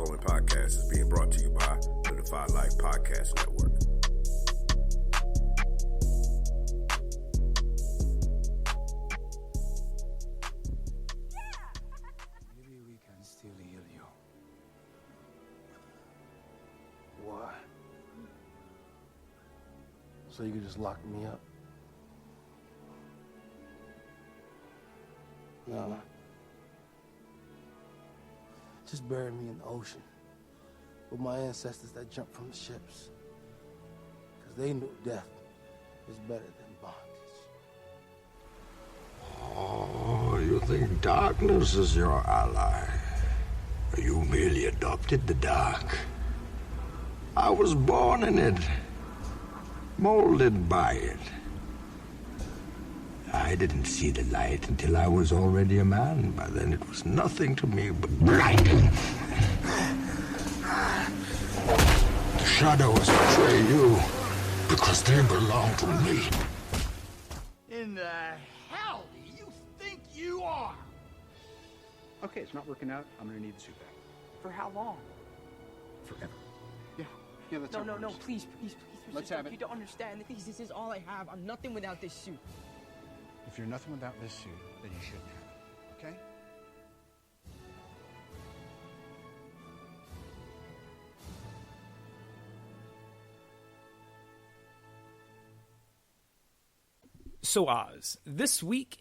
following podcast is being brought to you by the Defy Life Podcast Network. Maybe we can still heal you. Why? So you could just lock me up? No. Just bury me in the ocean with my ancestors that jumped from the ships. Because they knew death was better than bondage. Oh, you think darkness is your ally? You merely adopted the dark. I was born in it, molded by it. I didn't see the light until I was already a man. By then it was nothing to me but blinding. The shadows betray you because they belong to me. In the hell do you think you are? Okay, it's not working out. I'm gonna need the suit back. For how long? Forever. Yeah, that's No, how it no, no, works. please. Let's Mr. have Stark, it. You don't understand. This is all I have. I'm nothing without this suit. If you're nothing without this suit, then you shouldn't have it. Okay? So Oz, this week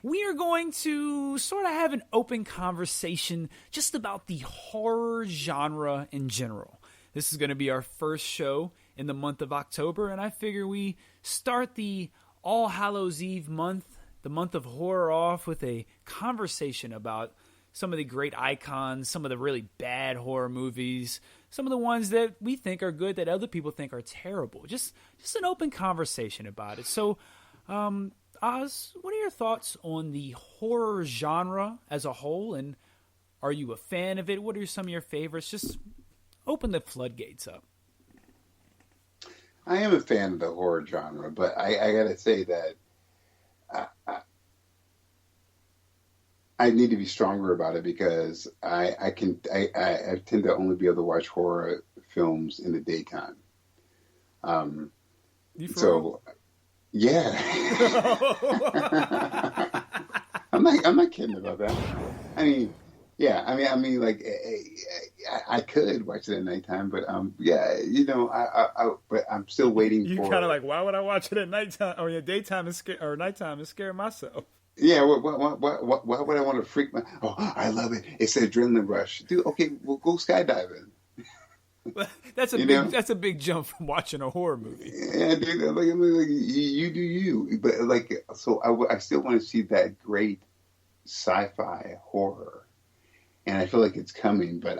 we are going to sort of have an open conversation just about the horror genre in general. This is going to be our first show in the month of October, and I figure we start the All Hallows Eve month, the month of horror, off with a conversation about some of the great icons, some of the really bad horror movies, some of the ones that we think are good that other people think are terrible. Just an open conversation about it. So, Oz, what are your thoughts on the horror genre as a whole, and are you a fan of it? What are some of your favorites? Just open the floodgates up. I am a fan of the horror genre, but I gotta say that I need to be stronger about it because I tend to only be able to watch horror films in the daytime. So. Yeah. I'm not kidding about that. I mean, yeah. I mean, like, I could watch it at nighttime, but yeah, but I'm still waiting for. You're kind of like, why would I watch it at nighttime? Oh, yeah, daytime is nighttime is scaring myself. Yeah. What would I want to freak my? Oh, I love it. It's an adrenaline rush, dude. Okay, we'll go skydiving. That's a big jump from watching a horror movie. Yeah, dude. Like you do you, but like, so I still want to see that great sci-fi horror, and I feel like it's coming. But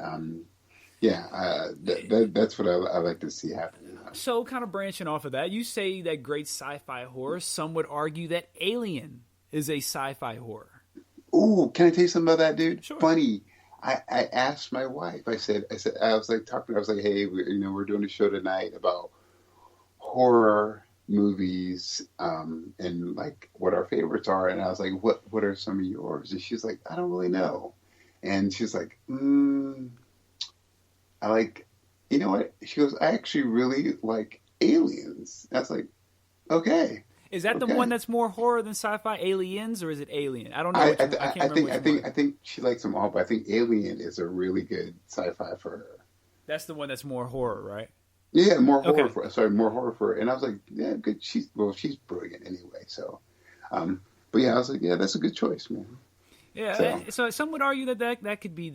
that's what I like to see happen. So, kind of branching off of that, you say that great sci-fi horror. Some would argue that Alien is a sci-fi horror. Ooh, can I tell you something about that, dude? Sure. Funny. I asked my wife. I was like, hey, we're doing a show tonight about horror movies, and like what our favorites are. And I was like, what are some of yours? And she's like, I don't really know. And she's like, I like, you know what? She goes, I actually really like Aliens. I was like, okay. Is that the one that's more horror than sci-fi, Aliens, or is it Alien? I don't know. I think she likes them all, but I think Alien is a really good sci-fi for her. That's the one that's more horror, right? Yeah, more horror more horror for her. And I was like, yeah, good. She's brilliant anyway. So, but yeah, I was like, yeah, that's a good choice, man. Yeah, so some would argue that could be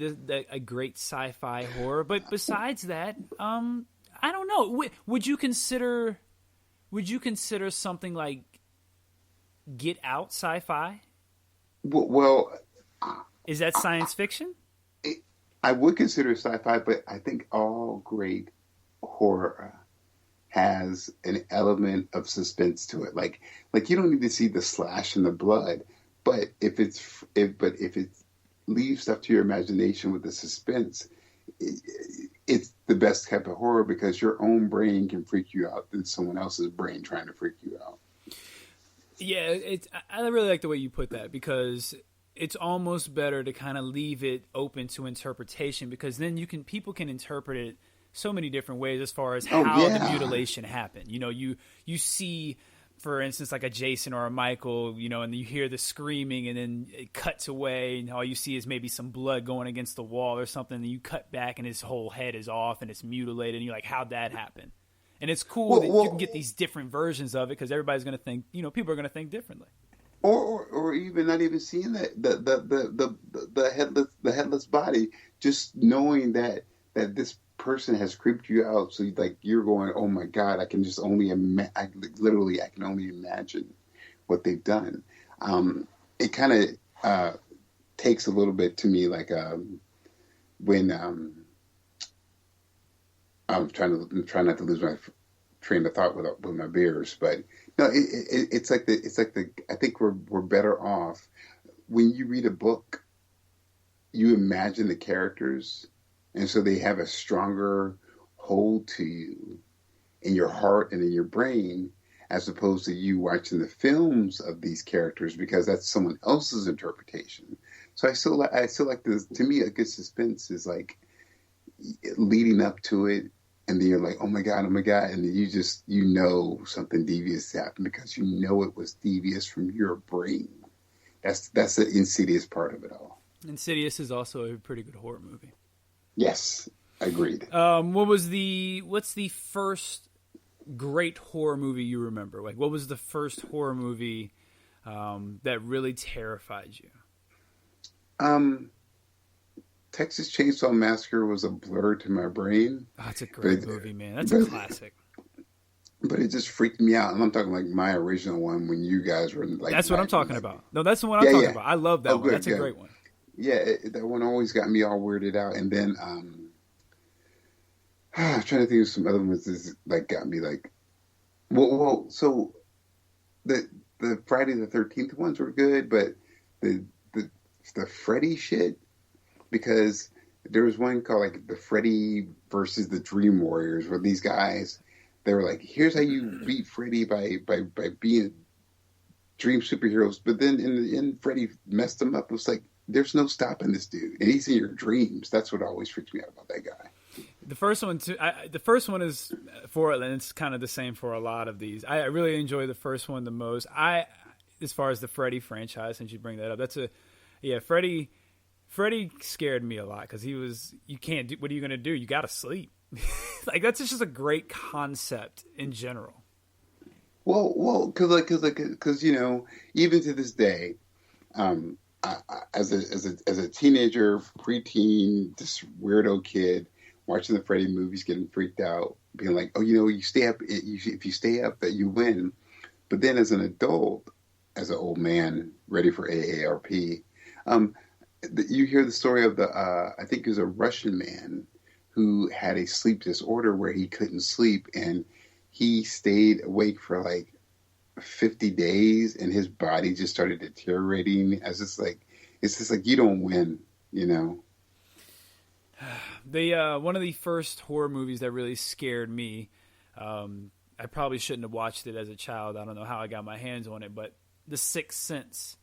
a great sci-fi horror, but besides that, I don't know. Would you consider something like Get Out sci-fi? Well, is that science fiction? I would consider sci-fi, but I think all great horror has an element of suspense to it. Like you don't need to see the slash and the blood, but if it leaves stuff to your imagination with the suspense, it's the best type of horror because your own brain can freak you out than someone else's brain trying to freak you out. Yeah, I really like the way you put that because it's almost better to kind of leave it open to interpretation, because then people can interpret it so many different ways as far as how the mutilation happened. You know, you see, for instance, like a Jason or a Michael, you know, and you hear the screaming and then it cuts away and all you see is maybe some blood going against the wall or something. And you cut back and his whole head is off and it's mutilated. And you're like, how'd that happen? And it's cool that you can get these different versions of it, because everybody's going to think, you know, people are going to think differently. Or even not even seeing that the headless body, just knowing that this person has creeped you out, so you're going, oh my God, I can just only I can only imagine what they've done. It kind of takes a little bit to me, like when I'm trying not to lose my train of thought with my beers, but no, it's like I think we're better off when you read a book, you imagine the characters, and so they have a stronger hold to you in your heart and in your brain, as opposed to you watching the films of these characters, because that's someone else's interpretation. So I still like this. To me, a good suspense is like leading up to it, and then you're like, oh my God, and then you know something devious happened, because you know it was devious from your brain. That's the Insidious part of it all. Insidious is also a pretty good horror movie. Yes, agreed. What's the first great horror movie you remember? Like, what was the first horror movie that really terrified you? Texas Chainsaw Massacre was a blur to my brain. Oh, that's a great movie, man. That's a classic. But it just freaked me out. And I'm talking like my original one when you guys were like... That's what I'm talking about. No, that's the one I'm talking about. I love that one. That's a great one. Yeah, that one always got me all weirded out. And then I'm trying to think of some other ones that got me like... Well, so the Friday the 13th ones were good, but the Freddy shit, because there was one called like the Freddy versus the Dream Warriors, where these guys, they were like, here's how you beat Freddy by being dream superheroes. But then in the end, Freddy messed them up. It was like, there's no stopping this dude, and he's in your dreams. That's what always freaks me out about that guy. The first one too. The first one is for it, and it's kind of the same for a lot of these. I really enjoy the first one the most. As far as the Freddy franchise, since you bring that up, Freddy scared me a lot, because you can't do, what are you going to do? You got to sleep. Like, that's just a great concept in general. Well, because you know, even to this day, as a teenager, preteen, this weirdo kid watching the Freddy movies, getting freaked out, being like, oh, you know, you stay up, if you stay up, that you win. But then as an adult, as an old man ready for AARP, you hear the story of I think it was a Russian man who had a sleep disorder where he couldn't sleep, and he stayed awake for like 50 days, and his body just started deteriorating. As it's just like you don't win, you know. One of the first horror movies that really scared me, I probably shouldn't have watched it as a child. I don't know how I got my hands on it, but The Sixth Sense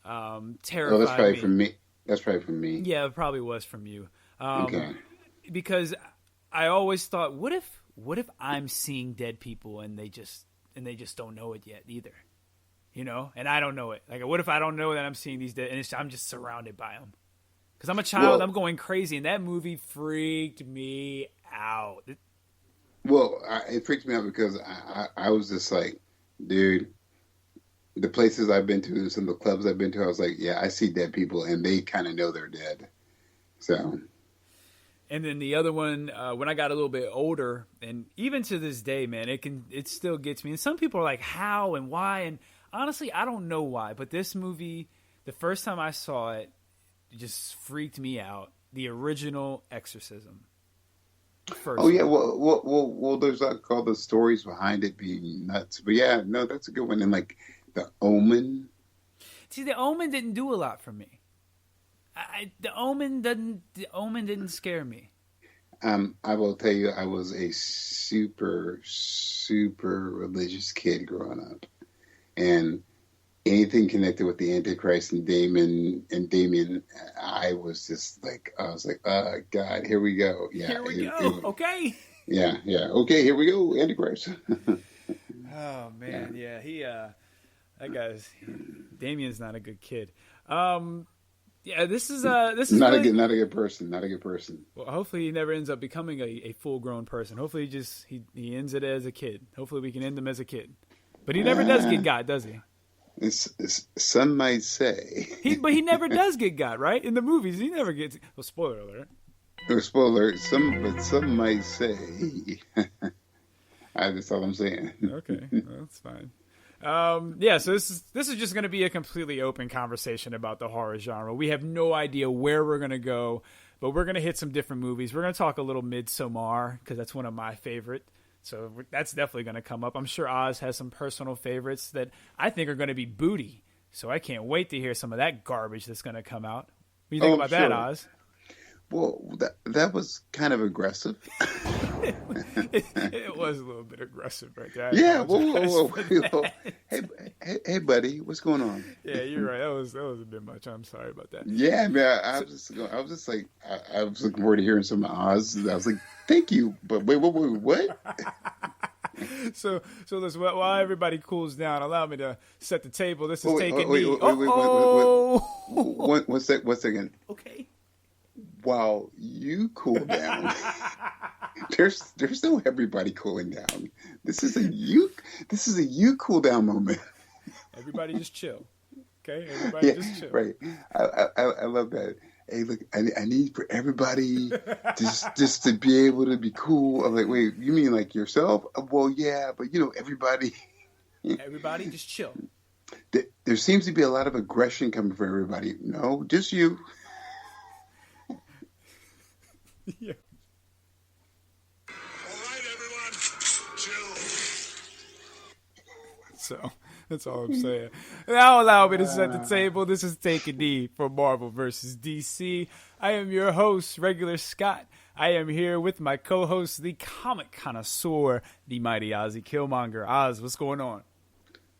terrified me. That's probably from me. That's probably from me. Yeah, it probably was from you. Okay. Because I always thought, what if I'm seeing dead people and they just don't know it yet either, you know? And I don't know it. Like, what if I don't know that I'm seeing these dead, and I'm just surrounded by them? Because I'm a child, well, I'm going crazy, and that movie freaked me out. It freaked me out because I was just like, dude, the places I've been to, some of the clubs I've been to, I was like, yeah, I see dead people, and they kind of know they're dead. So. And then the other one, when I got a little bit older, and even to this day, man, it still gets me. And some people are like, how and why? And honestly, I don't know why. But this movie, the first time I saw it, just freaked me out. The original Exorcism. Yeah, well, there's all the stories behind it being nuts. But yeah, no, that's a good one. And like The Omen. See, The Omen didn't do a lot for me. The Omen didn't scare me. I will tell you, I was a super, super religious kid growing up, and anything connected with the Antichrist and Damien, I was like, oh God, here we go. Yeah, Here we go. Okay. Yeah. Okay, here we go, Antichrist. Oh man, yeah. He that guy's Damien's not a good kid. Yeah, this is not really, not a good person. Not a good person. Well, hopefully he never ends up becoming a full grown person. Hopefully he ends it as a kid. Hopefully we can end him as a kid. But he never does get got, does he? Some might say. But he never does get got, right? In the movies, he never gets. Well, spoiler alert. Spoiler. Some might say. That's all I'm saying. Okay, well, that's fine. Yeah, so this is just going to be a completely open conversation about the horror genre. We have no idea where we're going to go, but we're going to hit some different movies. We're going to talk a little Midsommar because that's one of my favorite. So that's definitely going to come up. I'm sure Oz has some personal favorites that I think are going to be booty. So I can't wait to hear some of that garbage that's going to come out. What do you think about that, Oz? Well, that was kind of aggressive. It was a little bit aggressive right there. Yeah. Whoa. Hey, buddy, what's going on? Yeah, you're right. That was a bit much. I'm sorry about that. Yeah, man. I was just like, I was looking forward to hearing some Oz. I was like, thank you, but wait, what? So listen, while everybody cools down, allow me to set the table. This is Wait, taking wait, me. One second. Okay. While you cool down, there's no everybody cooling down. This is a you cool down moment. Everybody just chill. Okay, everybody just chill. Right. I love that. Hey, look, I need for everybody just to be able to be cool. I'm like, wait, you mean like yourself? Well, yeah, but everybody. Everybody just chill. There seems to be a lot of aggression coming from everybody. No, just you. Yeah. All right, everyone, chill. So that's all I'm saying. Now allow me to set the table. This is Take a Knee for Marvel vs. DC. I am your host, Regular Scott. I am here with my co-host, the comic connoisseur, the mighty Ozzy Killmonger. Oz, what's going on?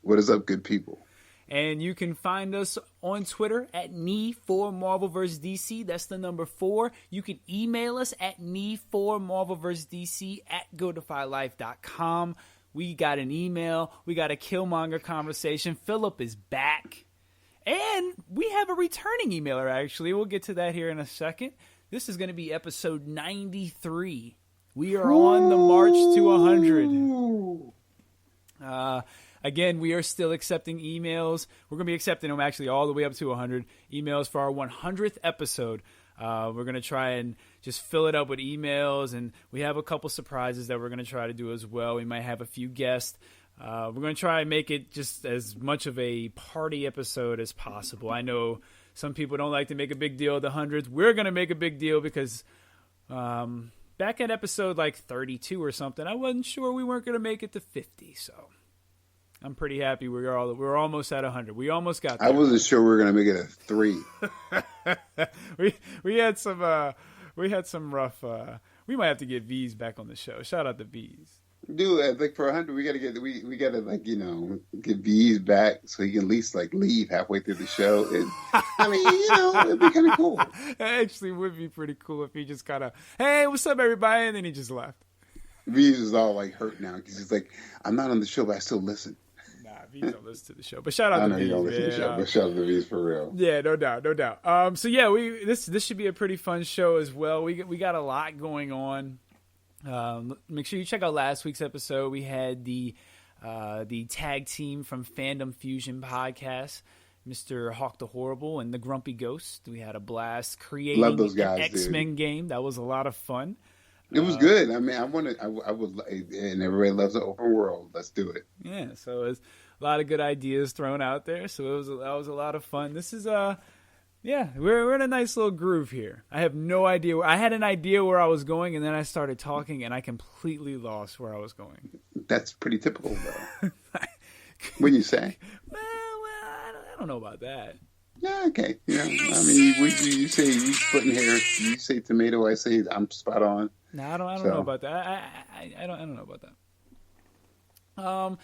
What is up, good people? And you can find us on Twitter at Knee4Marvel vs. DC. That's the number 4. You can email us at Knee4Marvel vs. DC at GoDefyLife.com. We got an email. We got a Killmonger conversation. Philip is back. And we have a returning emailer, actually. We'll get to that here in a second. This is going to be episode 93. We are on the march to 100. Again, we are still accepting emails. We're going to be accepting them actually all the way up to 100 emails for our 100th episode. We're going to try and just fill it up with emails, and we have a couple surprises that we're going to try to do as well. We might have a few guests. We're going to try and make it just as much of a party episode as possible. I know some people don't like to make a big deal of the hundreds. We're going to make a big deal because back at episode like 32 or something, I wasn't sure we weren't going to make it to 50, so I'm pretty happy we're almost at 100. We almost got there. I wasn't sure we were going to make it a 3. we had some rough. We might have to get V's back on the show. Shout out to V's. Dude, like for 100, we gotta get V's back so he can at least like leave halfway through the show. And, I mean, it'd be kind of cool. It actually would be pretty cool if he just kind of, hey, what's up, everybody, and then he just left. V's is all like hurt now because he's like, I'm not on the show, but I still listen. Nah, V's don't listen to the show, but shout out to V's. You don't listen to the show, but shout out to V's for real. Yeah, no doubt. So yeah, this should be a pretty fun show as well. We got a lot going on. Make sure you check out last week's episode. We had the tag team from Fandom Fusion podcast, Mr. Hawk the Horrible and the Grumpy Ghost. We had a blast creating Love those guys, an X-Men game. That was a lot of fun. It was good. I mean, I would, and everybody loves an open world. Let's do it. Yeah, so it was a lot of good ideas thrown out there. So that was a lot of fun. This is yeah, we're in a nice little groove here. I have no idea. I had an idea where I was going, and then I started talking, and I completely lost where I was going. That's pretty typical, though. Wouldn't you say? Well, I don't know about that. Yeah, okay. I mean, you say you splitting hairs. You say tomato. I say I'm spot on. No, I don't know about that. I don't know about that.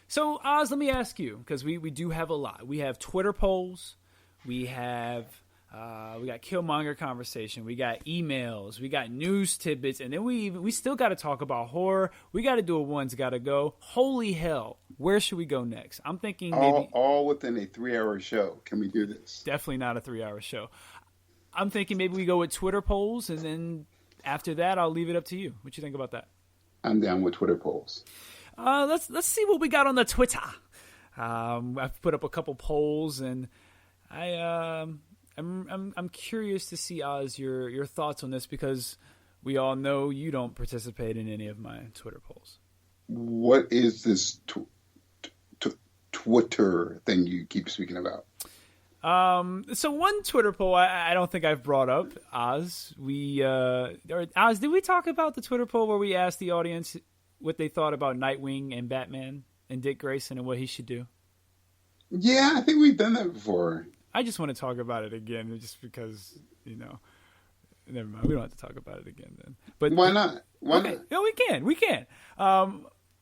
So, Oz, let me ask you, because we do have a lot. We have Twitter polls. We got Killmonger conversation. We got emails. We got news tidbits. And then we still got to talk about horror. We got to do a One's Gotta Go. Holy hell. Where should we go next? I'm thinking maybe... All within a 3-hour show. Can we do this? Definitely not a 3-hour show. I'm thinking maybe we go with Twitter polls, and then after that, I'll leave it up to you. What you think about that? I'm down with Twitter polls. Let's see what we got on the Twitter. I've put up a couple polls, and I'm curious to see, Oz, your thoughts on this, because we all know you don't participate in any of my Twitter polls. What is this Twitter thing you keep speaking about? So one Twitter poll I don't think I've brought up, Oz. Oz, did we talk about the Twitter poll where we asked the audience what they thought about Nightwing and Batman and Dick Grayson and what he should do? Yeah, I think we've done that before. I just want to talk about it again, just because, never mind. We don't have to talk about it again then. But why not? Why not? No, we can.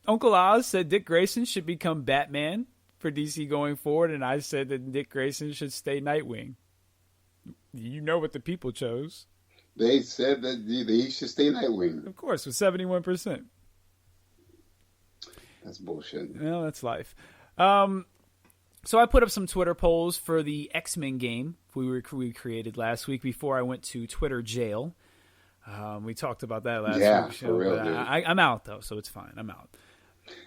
Uncle Oz said Dick Grayson should become Batman for DC going forward, and I said that Dick Grayson should stay Nightwing. You know what the people chose. They said that he should stay Nightwing. Of course, with 71%. That's bullshit. Well, that's life. So I put up some Twitter polls for the X-Men game we created last week before I went to Twitter jail. We talked about that last week. For real, dude. I'm out, though, so it's fine. I'm out.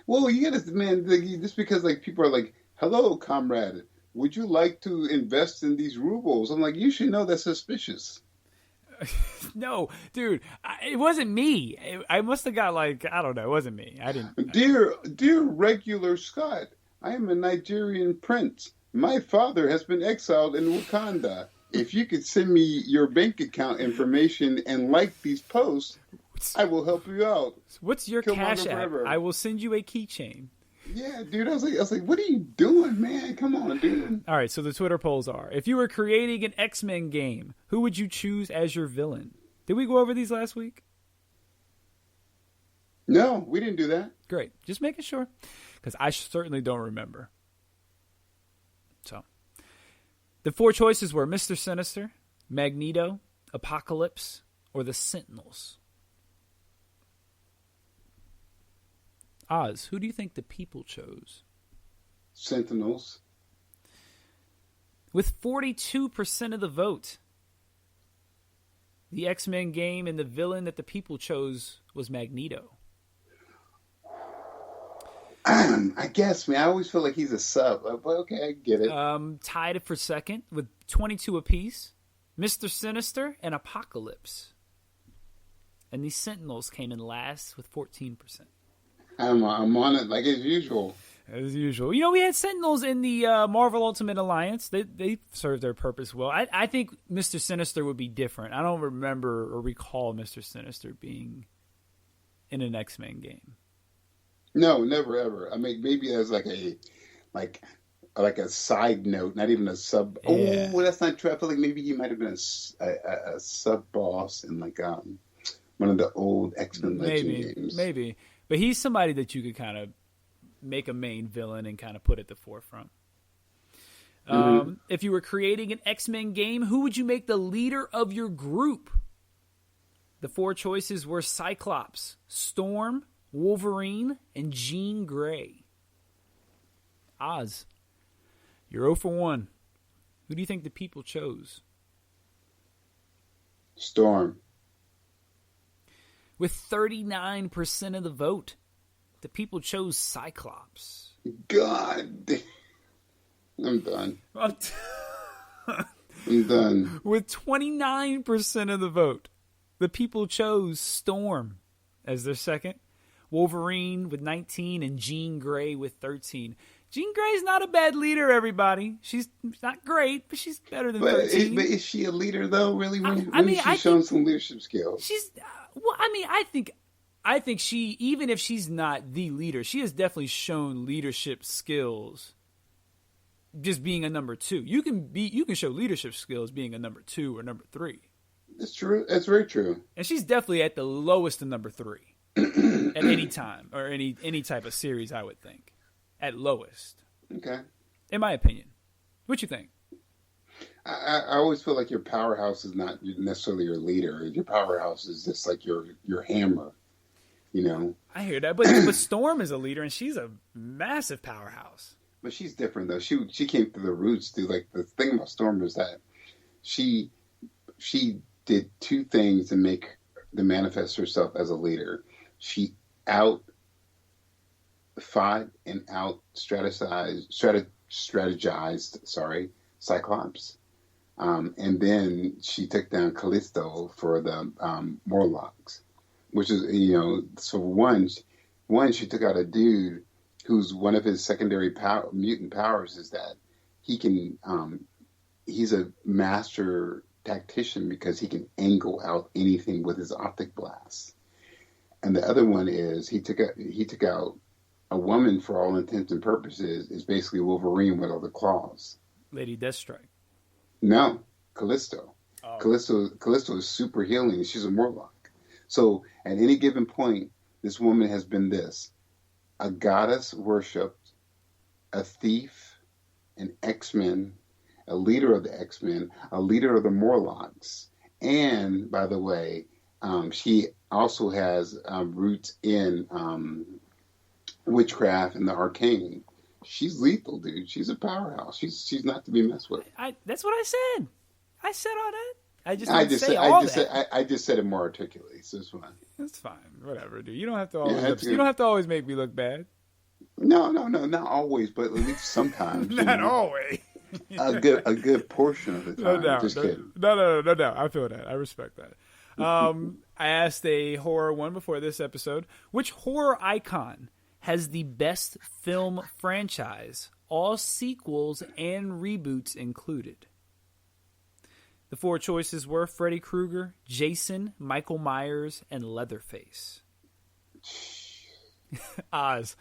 Well, you gotta, man, just because people are like, hello, comrade, would you like to invest in these rubles? I'm like, you should know that's suspicious. No, dude, it wasn't me. I must have got I don't know. It wasn't me. I didn't. Dear regular Scott, I am a Nigerian prince. My father has been exiled in Wakanda. If you could send me your bank account information and like these posts, I will help you out. What's your Cash App? I will send you a keychain. Yeah, dude. I was like, what are you doing, man? Come on, dude. All right, so the Twitter polls are: if you were creating an X-Men game, who would you choose as your villain? Did we go over these last week? No, we didn't do that. Great. Just making sure, because I certainly don't remember. So, the 4 choices were Mr. Sinister, Magneto, Apocalypse, or the Sentinels. Oz, who do you think the people chose? Sentinels. With 42% of the vote, the X-Men game and the villain that the people chose was Magneto. I guess, man. I always feel like he's a sub. But okay, I get it. Tied for second with 22 apiece, Mr. Sinister and Apocalypse. And the Sentinels came in last with 14%. I'm on it like as usual. As usual. We had Sentinels in the Marvel Ultimate Alliance. They served their purpose well. I think Mr. Sinister would be different. I don't remember or recall Mr. Sinister being in an X-Men game. No, never ever. I mean, maybe as like a side note, not even a sub. Yeah. Oh, that's not true. I feel like maybe he might have been a sub boss in one of the old X-Men Legend games. Maybe. But he's somebody that you could kind of make a main villain and kind of put at the forefront. If you were creating an X-Men game, who would you make the leader of your group? The 4 choices were Cyclops, Storm, Wolverine, and Jean Grey. Oz, you're 0 for 1. Who do you think the people chose? Storm. With 39% of the vote, the people chose Cyclops. God. I'm done. I'm done. With 29% of the vote, the people chose Storm as their second. Wolverine with 19 and Jean Grey with 13. Jean Grey's not a bad leader, everybody. She's not great, but she's better than 13. But is she a leader, though, really? When she's shown some leadership skills? She's... I think she, even if she's not the leader, she has definitely shown leadership skills. Just being a number 2, you can show leadership skills being a number 2 or number 3. That's true. That's very true. And she's definitely at the lowest of number 3 at any time or any type of series, I would think. at lowest. Okay. In my opinion. What you think? I always feel like your powerhouse is not necessarily your leader. Your powerhouse is just like your hammer, you know. I hear that, but Storm is a leader, and she's a massive powerhouse. But she's different though. She came through the roots, dude. Like the thing about Storm is that she did two things to manifest herself as a leader. She out fought and out strategized. Sorry, Cyclops. And then she took down Callisto for the Morlocks, which is, so one, she took out a dude who's one of his secondary mutant powers is that he can, he's a master tactician because he can angle out anything with his optic blast. And the other one is he took out a woman for all intents and purposes is basically Wolverine with all the claws. Lady Deathstrike. No, Callisto. Oh. Callisto is super healing. She's a Morlock. So at any given point, this woman has been a goddess worshipped, a thief, an X-Men, a leader of the X-Men, a leader of the Morlocks. And, by the way, she also has roots in witchcraft and the arcane. She's lethal, dude. She's a powerhouse. She's not to be messed with. That's what I said. I said all that. I just said it more articulately. So it's fine. It's fine. Whatever, dude. You don't have to always. You don't have to always make me look bad. No, not always, but at least sometimes. Not always. a good portion of the time. No doubt. Just kidding. No doubt. I feel that. I respect that. I asked a horror one before this episode. Which horror icon has the best film franchise, all sequels and reboots included? The four choices were Freddy Krueger, Jason, Michael Myers, and Leatherface. Oz,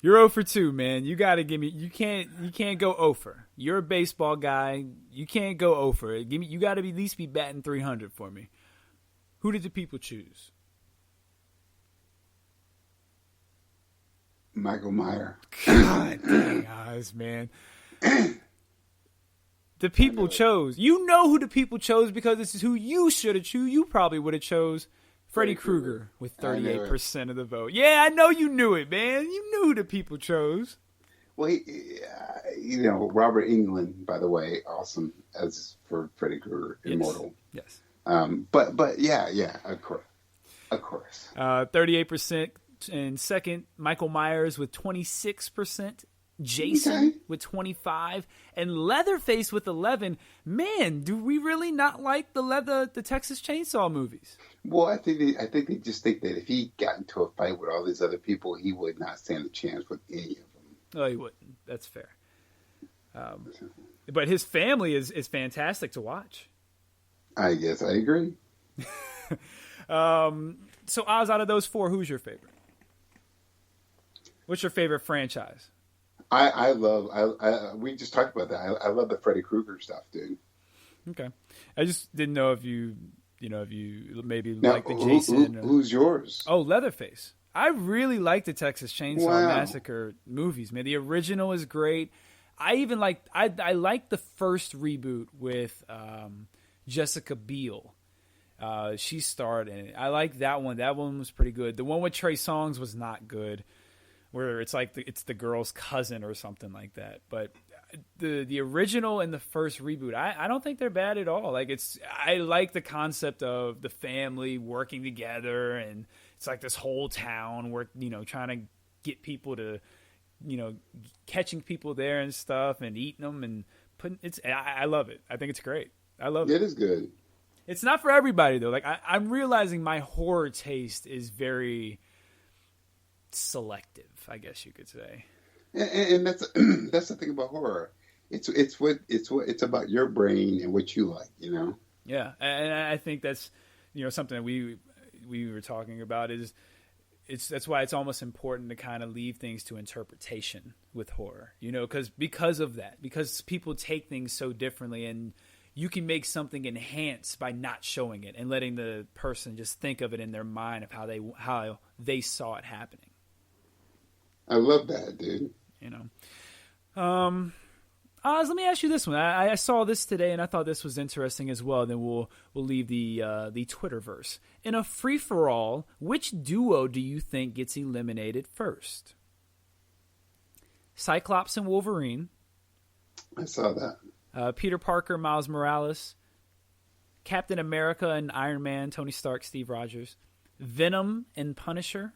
you're 0 for 2, man. You got to give me. You can't go 0 for. You're a baseball guy. You can't go 0 for. You got to at least be batting 300 for me. Who did the people choose? Michael Myers. God dang, Oz, man. The people chose. You know who the people chose because this is who you should have chosen. You probably would have chose Freddy Krueger with 38% of the vote. Yeah, I know you knew it, man. You knew who the people chose. Well, Robert Englund, by the way, awesome as for Freddy Krueger, Immortal. Yes. But yeah, of course. 38% in second. Michael Myers with 26%. Jason with 25 and Leatherface with 11. Man, do we really not like the Texas Chainsaw movies? Well, I think they just think that if he got into a fight with all these other people, he would not stand a chance with any of them. Oh, he wouldn't. That's fair. But his family is fantastic to watch. I guess I agree. So, Oz, out of those four, who's your favorite? What's your favorite franchise? We just talked about that. I love the Freddy Krueger stuff, dude. Okay. I just didn't know if you maybe now, like the Jason. Who's yours? Oh, Leatherface. I really like the Texas Chainsaw Massacre movies, man. The original is great. I even like the first reboot with Jessica Biel. She starred in it. I like that one. That one was pretty good. The one with Trey Songz was not good, where it's like it's the girl's cousin or something like that. But the original and the first reboot, I don't think they're bad at all. Like I like the concept of the family working together, and it's like this whole town where trying to get people to catching people there and stuff and eating them and putting I love it. I think it's great. I love it. It is good. It's not for everybody though. Like I'm realizing my horror taste is very selective, I guess you could say. And that's the thing about horror. It's about your brain and what you like, Yeah, and I think that's something that we were talking about is that's why it's almost important to kind of leave things to interpretation with horror, because of that, because people take things so differently, and you can make something enhance by not showing it and letting the person just think of it in their mind of how they saw it happening. I love that, dude. You know. Oz, let me ask you this one. I saw this today, and I thought this was interesting as well. Then we'll leave the Twitterverse. In a free for all, which duo do you think gets eliminated first? Cyclops and Wolverine. I saw that. Peter Parker, Miles Morales. Captain America and Iron Man, Tony Stark, Steve Rogers. Venom and Punisher.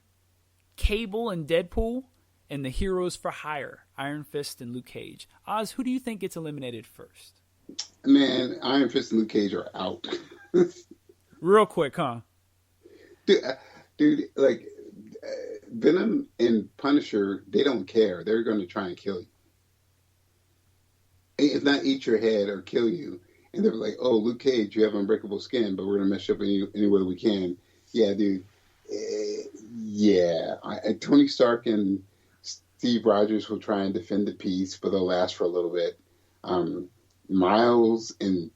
Cable and Deadpool. And the Heroes for Hire, Iron Fist and Luke Cage. Oz, who do you think gets eliminated first? Man, Iron Fist and Luke Cage are out. Real quick, huh? Dude, like, Venom and Punisher, they don't care. They're going to try and kill you. If not eat your head or kill you. And they're like, oh, Luke Cage, you have unbreakable skin, but we're going to mess you up any way we can. Yeah, dude. Tony Stark and Steve Rogers will try and defend the peace, but they'll last for a little bit. Miles and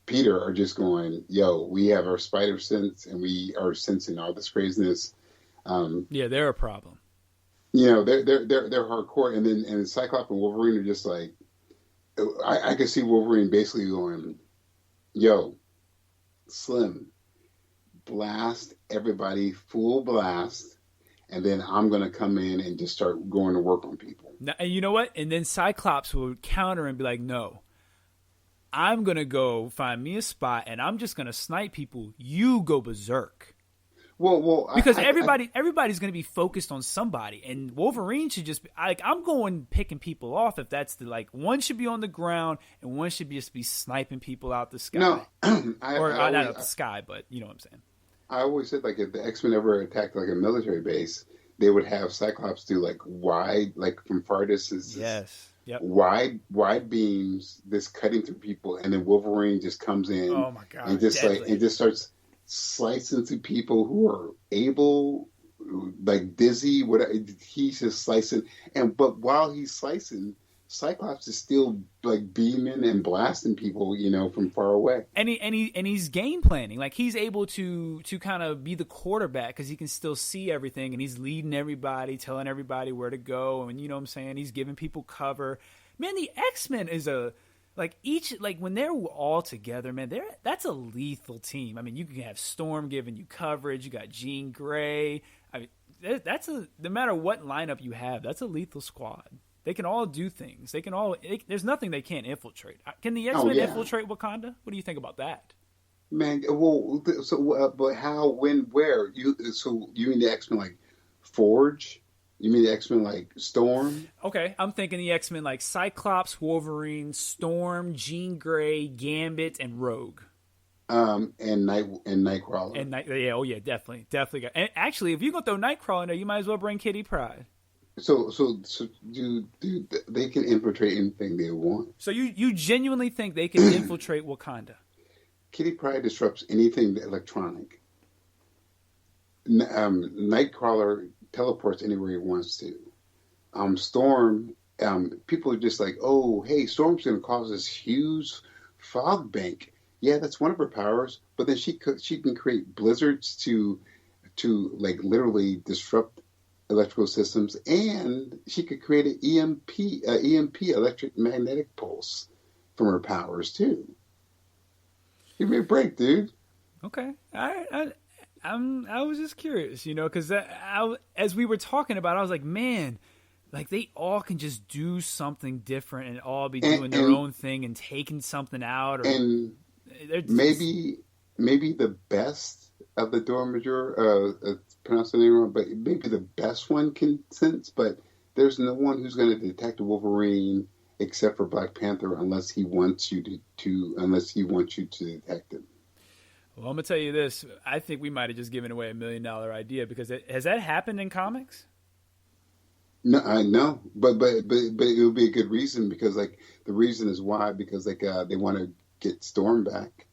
Peter are just going, yo, we have our spider sense, and we are sensing all this craziness. They're a problem. You know, they're hardcore, and Cyclops and Wolverine are just like, I can see Wolverine basically going, yo, Slim, blast everybody, full blast. And then I'm going to come in and just start going to work on people. Now, and you know what? And then Cyclops will counter and be like, no, I'm going to go find me a spot and I'm just going to snipe people. You go berserk. Well, because everybody's going to be focused on somebody. And Wolverine should just be like, I'm going picking people off if that's one should be on the ground and one should just be sniping people out the sky. No, not out the sky, but you know what I'm saying. I always said, like, if the X-Men ever attacked, like, a military base, they would have Cyclops do, like, wide, like, from far distances. Yes. Yep. Wide beams, just cutting through people, and then Wolverine just comes in. Oh, my God. And just, starts slicing through people who are able, like, dizzy, whatever. He's just slicing. But while he's slicing, Cyclops is still like beaming and blasting people, you know, from far away. And he's game planning. Like he's able to kind of be the quarterback because he can still see everything, and he's leading everybody, telling everybody where to go, and you know what I'm saying. He's giving people cover. Man, the X-Men is when they're all together, man, that's a lethal team. I mean, you can have Storm giving you coverage. You got Jean Grey. I mean, no matter what lineup you have, that's a lethal squad. They can all do things. There's nothing they can't infiltrate. Can the X-Men infiltrate Wakanda? What do you think about that? Man, well, but how, when, where? You mean the X-Men like Forge? You mean the X-Men like Storm? Okay, I'm thinking the X-Men like Cyclops, Wolverine, Storm, Jean Grey, Gambit, and Rogue. And Nightcrawler. And definitely. And actually, if you're gonna throw Nightcrawler in there, you might as well bring Kitty Pryde. So dude, they can infiltrate anything they want. So you genuinely think they can infiltrate Wakanda? Kitty Pryde disrupts anything electronic. Nightcrawler teleports anywhere he wants to. Storm, people are just like, oh, hey, Storm's going to cause this huge fog bank. Yeah, that's one of her powers. But then she can create blizzards to like literally disrupt electrical systems, and she could create an EMP, electric magnetic pulse, from her powers too. Give me a break, dude. Okay, I was just curious, you know, because as we were talking about, I was like, man, like they all can just do something different and all be doing their own thing and taking something out, or maybe the best of the Dora Majeure, pronounce the name wrong, but maybe the best one can sense, but there's no one who's going to detect Wolverine except for Black Panther unless he wants you to detect him. Well, I'm going to tell you this. I think we might have just given away $1 million idea, because has that happened in comics? No, I know, but it would be a good reason, because like the reason is why, because like they want to get Storm back.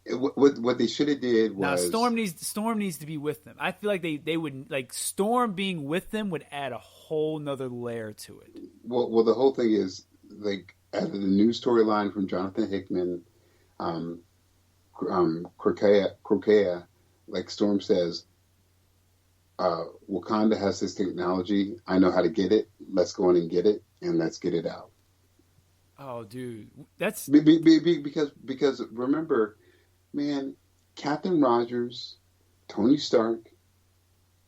What they should have did was Storm needs to be with them. I feel like they would, like, Storm being with them would add a whole nother layer to it. Well, the whole thing is like out of the new storyline from Jonathan Hickman, Croquea, like Storm says, Wakanda has this technology. I know how to get it. Let's go in and get it, and let's get it out. Oh, dude, that's Because remember, man, Captain Rogers, Tony Stark,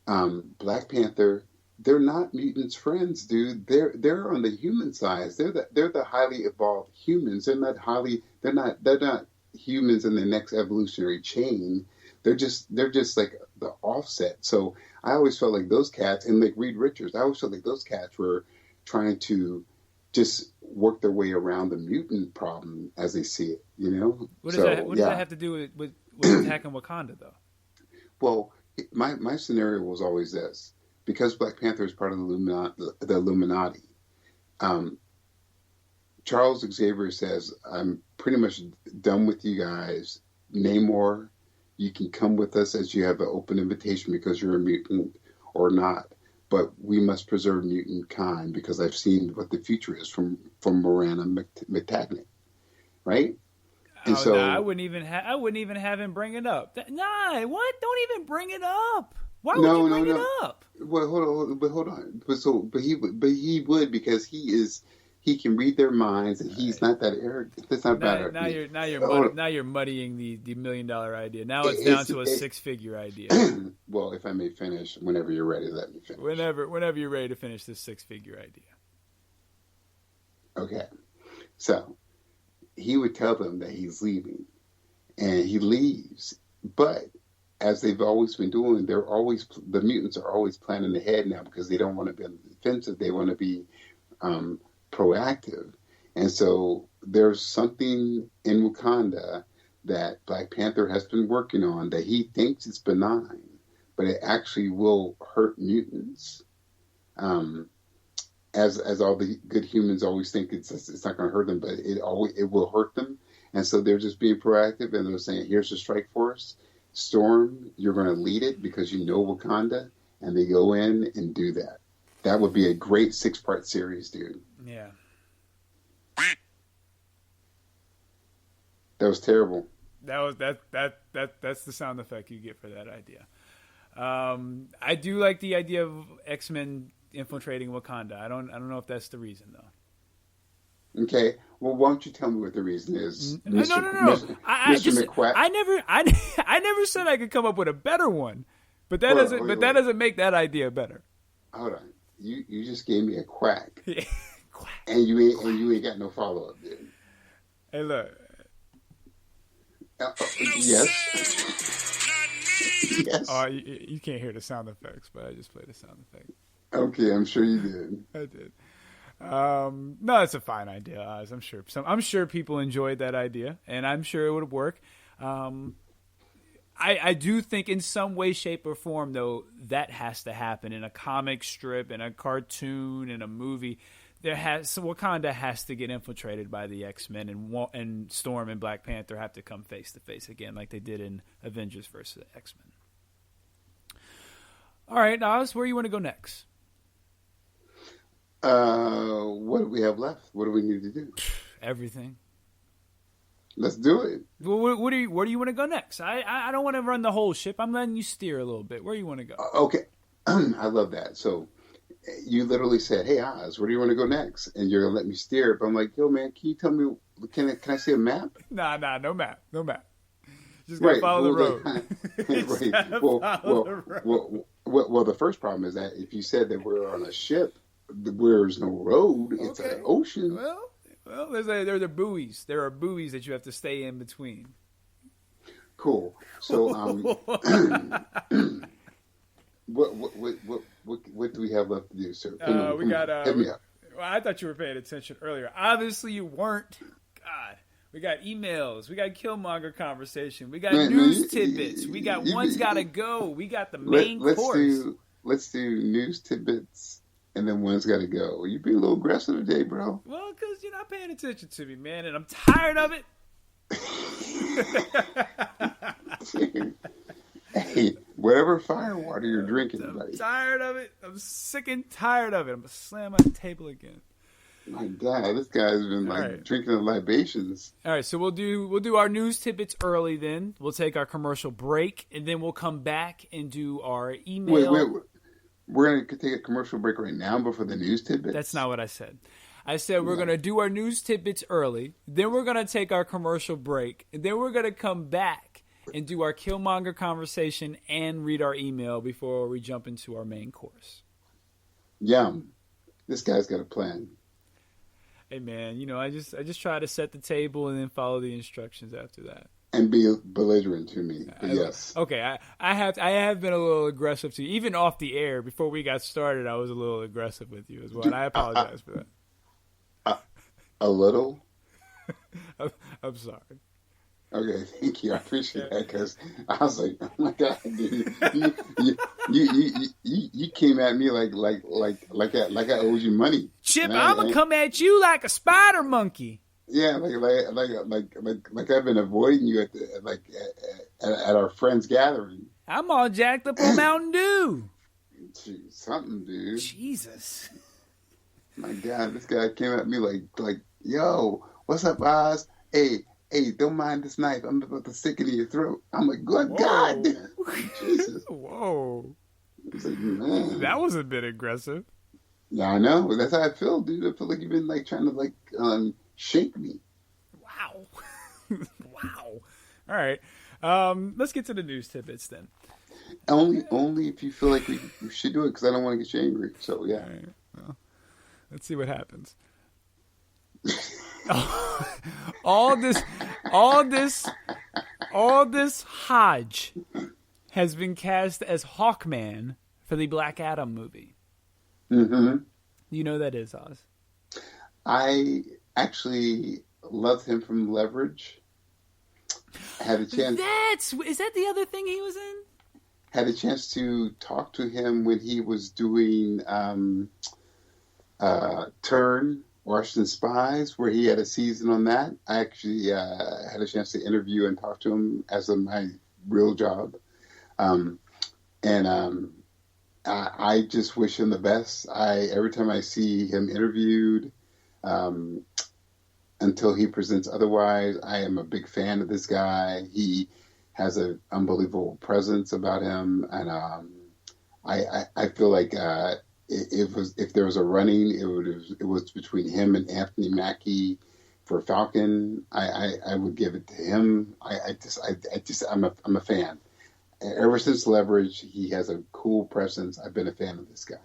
Black Panther, they're not mutants' friends, dude. They're on the human side. They're the highly evolved humans. They're not humans in the next evolutionary chain. They're just like the offset. So I always felt like those cats, and like Reed Richards, I always felt like those cats were trying to just work their way around the mutant problem as they see it, you know? What does that have to do with attacking Wakanda, though? Well, my scenario was always this. Because Black Panther is part of the Illuminati, Charles Xavier says, I'm pretty much done with you guys. Namor, you can come with us as you have an open invitation because you're a mutant or not. But we must preserve mutant kind because I've seen what the future is from Miranda McTaggart, right? And no, I wouldn't even have him bring it up. What? Don't even bring it up. Why would you bring it up? Well, hold on. But he would because he can read their minds and he's not that arrogant. That's not about it. Now you're muddying the $1 million idea. Now it's down to a 6-figure idea. Well, if I may finish, whenever you're ready, let me finish. Whenever you're ready to finish this 6-figure idea. Okay, so he would tell them that he's leaving, and he leaves, but as they've always been doing, the mutants are always planning ahead now because they don't want to be on the defensive. They want to be proactive. And so there's something in Wakanda that Black Panther has been working on that he thinks is benign, but it actually will hurt mutants. As all the good humans always think it's not going to hurt them, but it will hurt them. And so they're just being proactive and they're saying, here's the strike force. Storm, you're going to lead it because you know Wakanda, and they go in and do that. That would be a great 6-part series, dude. Yeah. That was terrible. That's the sound effect you get for that idea. I do like the idea of X-Men infiltrating Wakanda. I don't know if that's the reason though. Okay. Well, why don't you tell me what the reason is? No. Mr. McQuack. I never said I could come up with a better one, but that doesn't make that idea better. Hold on. You just gave me a quack. Yeah. Quack. And you ain't got no follow up, dude. Hey, look. Yes. Yes. Oh, you can't hear the sound effects, but I just played the sound effect. Okay, I'm sure you did. I did. No, it's a fine idea, Oz. I'm sure people enjoyed that idea, and I'm sure it would work. I do think in some way, shape, or form, though, that has to happen in a comic strip, in a cartoon, in a movie. Wakanda has to get infiltrated by the X-Men, and Storm and Black Panther have to come face to face again, like they did in Avengers vs. X-Men. All right, Oz, where do you want to go next? What do we have left? What do we need to do? Everything. Let's do it. Well, where do you want to go next? I don't want to run the whole ship. I'm letting you steer a little bit. Where do you want to go? Okay. I love that. So you literally said, hey, Oz, where do you want to go next? And you're going to let me steer. But I'm like, yo, man, can you tell me, can I see a map? Nah, no map. Just got to follow the road. Well, the first problem is that if you said that we're on a ship, there's no road. It's an ocean. Well, there are buoys. There are buoys that you have to stay in between. Cool. So, what do we have left to do, sir? Hit me up. Well, I thought you were paying attention earlier. Obviously, you weren't. God. We got emails. We got Killmonger conversation. We got news tidbits. We got One's Gotta Go. We got the main course. Let's do news tidbits, and then One's Gotta Go. You being a little aggressive today, bro. Well, because you're not paying attention to me, man, and I'm tired of it. Hey, whatever firewater you're drinking, buddy. I'm tired of it. I'm sick and tired of it. I'm going to slam my table again. My God, this guy's been like right. drinking the libations. All right, so we'll do our news tidbits early. Then we'll take our commercial break, and then we'll come back and do our email. Wait. We're going to take a commercial break right now before the news tidbits? That's not what I said. I said we're going to do our news tidbits early, then we're going to take our commercial break, and then we're going to come back and do our Killmonger conversation and read our email before we jump into our main course. Yum. This guy's got a plan. Hey man, I just try to set the table and then follow the instructions after that. And be belligerent to me. But yes. Okay, I have been a little aggressive to you. Even off the air, before we got started, I was a little aggressive with you as well. And I apologize for that. A little? I'm sorry. Okay, thank you. I appreciate that because I was like, oh my God, dude, you came at me like I owed you money. Chip, I'm gonna come at you like a spider monkey. Yeah, like I've been avoiding you at our friends' gathering. I'm all jacked up on Mountain Dew. Jeez, something, dude. Jesus. My God, this guy came at me like, yo, what's up, Oz? Hey, don't mind this knife. I'm about to stick it in your throat. I'm like, good God. Jesus. Whoa. I was like, man. That was a bit aggressive. Yeah, I know. That's how I feel, dude. I feel like you've been trying to shake me. Wow. Wow. All right. Let's get to the news tidbits then. Only if you feel like we should do it, because I don't want to get you angry. So yeah. All right. Well, let's see what happens. all this Hodge has been cast as Hawkman for the Black Adam movie. Mm-hmm. You know who that is, Oz? I actually loved him from Leverage. Had a chance. Is that the other thing he was in? Had a chance to talk to him when he was doing Turn, Washington Spies, where he had a season on that. I actually had a chance to interview and talk to him as my real job. I just wish him the best. Every time I see him interviewed, until he presents otherwise, I am a big fan of this guy. He has an unbelievable presence about him, and I feel like if there was a running, it was between him and Anthony Mackie for Falcon. I would give it to him. I'm a fan. Ever since Leverage, he has a cool presence. I've been a fan of this guy.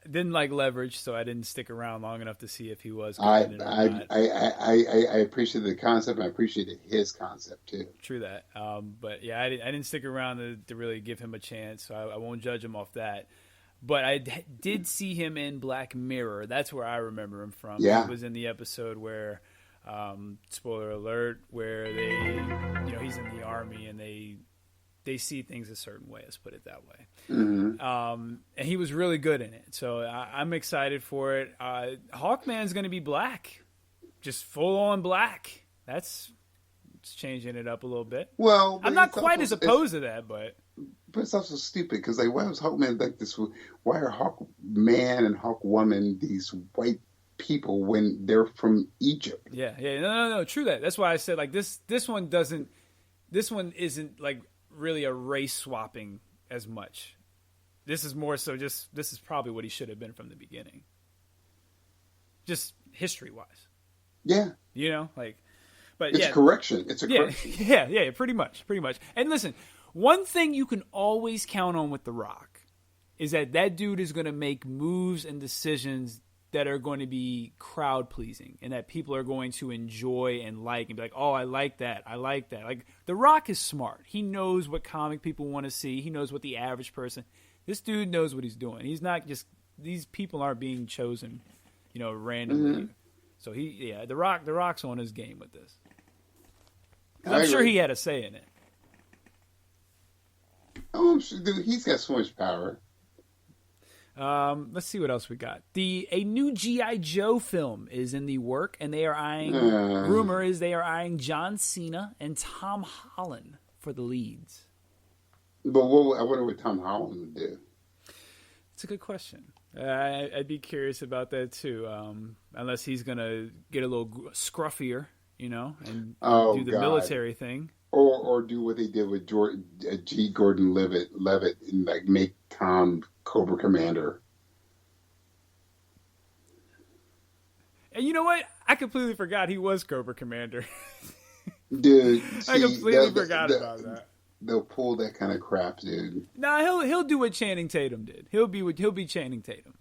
Didn't like Leverage, so I didn't stick around long enough to see if he was good I in it or not. I appreciated the concept, and I appreciated his concept too. True that. But yeah, I didn't stick around to really give him a chance, so I won't judge him off that. But I did see him in Black Mirror. That's where I remember him from. Yeah. He was in the episode where, spoiler alert, where he's in the army and they see things a certain way, let's put it that way. Mm-hmm. And he was really good in it. So I'm excited for it. Hawkman's going to be black. Just full on black. It's changing it up a little bit. Well, I'm not quite as opposed to that, but it's also stupid because why was Hawkman like this? Why are Hawkman and Hawkwoman these white people when they're from Egypt? Yeah, no, true that. That's why I said this one isn't like really a race swapping as much. This is more so this is probably what he should have been from the beginning. Just history wise. Yeah. But it's a correction. It's a correction. Yeah, pretty much. And listen, one thing you can always count on with The Rock is that dude is going to make moves and decisions that are going to be crowd pleasing and that people are going to enjoy and like and be like, oh, I like that. Like, The Rock is smart. He knows what comic people want to see. He knows what the average person. This dude knows what he's doing. He's not just, these people aren't being chosen, randomly. Mm-hmm. So The Rock's on his game with this. I'm sure he had a say in it. Oh, I'm sure, dude, he's got so much power. Let's see what else we got. A new G.I. Joe film is in the work, and they are eyeing. Rumor is they are eyeing John Cena and Tom Holland for the leads. But I wonder what Tom Holland would do. It's a good question. I'd be curious about that too. Unless he's gonna get a little scruffier, and do the military thing, or do what they did with G. Gordon Levitt, and like make Tom Cobra Commander. And you know what? I completely forgot he was Cobra Commander. Dude, I completely forgot about that. They'll pull that kind of crap, dude. Nah, he'll do what Channing Tatum did. He'll be Channing Tatum.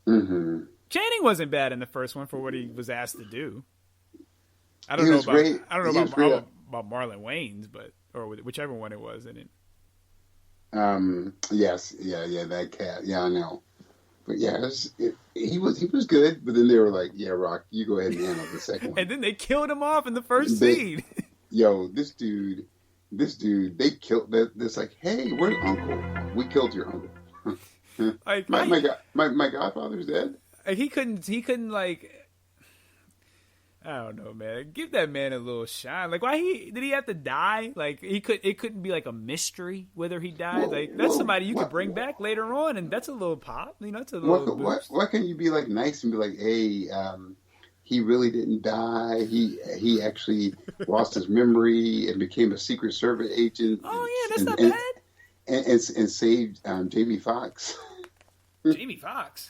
Mm-hmm. Channing wasn't bad in the first one for what he was asked to do. I don't know about Marlon Wayans, or whichever one it was in it. Yes, yeah, that cat. Yeah, I know. But yeah, he was good. But then they were like, "Yeah, Rock, you go ahead and handle the second one." And then they killed him off in the first scene. Yo, this dude, they killed. That's like, hey, where's Uncle? We killed your uncle. Like my godfather's dead. He couldn't like. I don't know, man. Give that man a little shine. Like, why did he have to die? Like, it couldn't be like a mystery whether he died. That's somebody you could bring back later on, and that's a little pop. It's a little boost. Why can't you be like nice and be like, hey, he really didn't die. He actually lost his memory and became a Secret Service agent. Oh yeah, that's not bad. And saved Jamie Foxx. Jamie Foxx.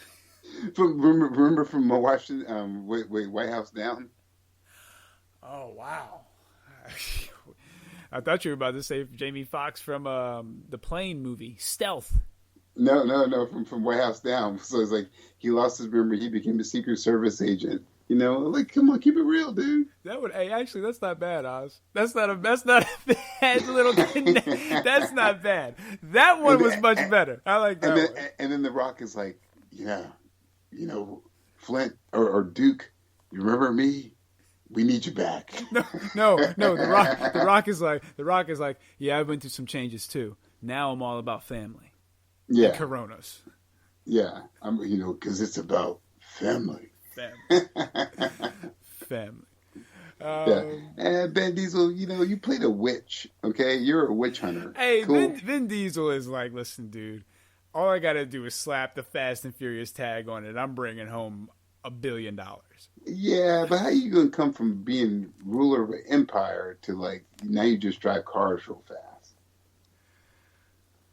Remember from Washington, White House Down. Oh wow! I thought you were about to say Jamie Foxx from the plane movie Stealth. No, from White House Down. So it's like he lost his memory. He became a Secret Service agent. Like, come on, keep it real, dude. Actually, that's not bad, Oz. That's not a bad little. That's not bad. That one was much better. I like that one. And then The Rock is like, yeah, Flint or Duke, you remember me? We need you back. No. The Rock is like, yeah, I went through some changes too. Now I'm all about family. Yeah. And Coronas. Yeah. Because it's about family. Family. Yeah. And Ben Diesel, you played a witch, okay? You're a witch hunter. Hey, cool. Vin Diesel is like, listen, dude, all I got to do is slap the Fast and Furious tag on it. I'm bringing home $1 billion. Yeah, but how are you going to come from being ruler of an empire to, like, now you just drive cars real fast?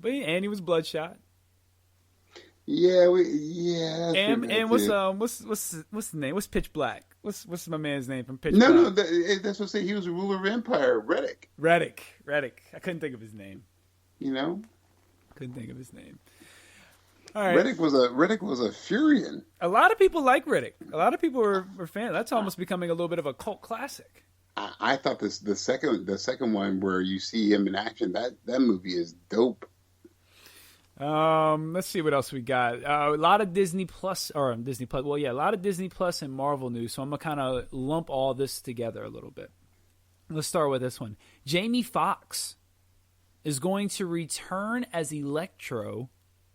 But and he was bloodshot. Yeah, and what's the name? What's Pitch Black? What's my man's name from Pitch Black? No, that's what I say. He was a ruler of empire. Reddick. I couldn't think of his name. Couldn't think of his name. All right. Reddick was a Furian. A lot of people like Riddick. A lot of people were fans. That's almost becoming a little bit of a cult classic. I thought the second one where you see him in action, that movie is dope. Let's see what else we got. A lot of Disney Plus. Well, yeah, a lot of Disney Plus and Marvel news. So I'm gonna kind of lump all this together a little bit. Let's start with this one. Jamie Foxx is going to return as Electro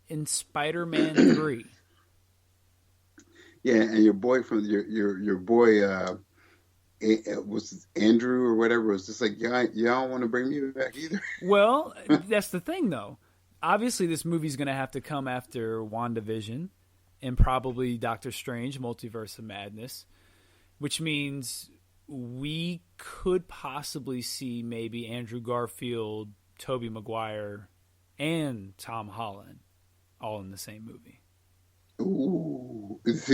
in Spider-Man 3. Yeah, and your boy your boy was Andrew or whatever was just like, y'all don't want to bring me back either. Well, that's the thing though. Obviously, this movie's going to have to come after WandaVision and probably Doctor Strange, Multiverse of Madness, which means we could possibly see maybe Andrew Garfield, Tobey Maguire, and Tom Holland all in the same movie. Ooh, this.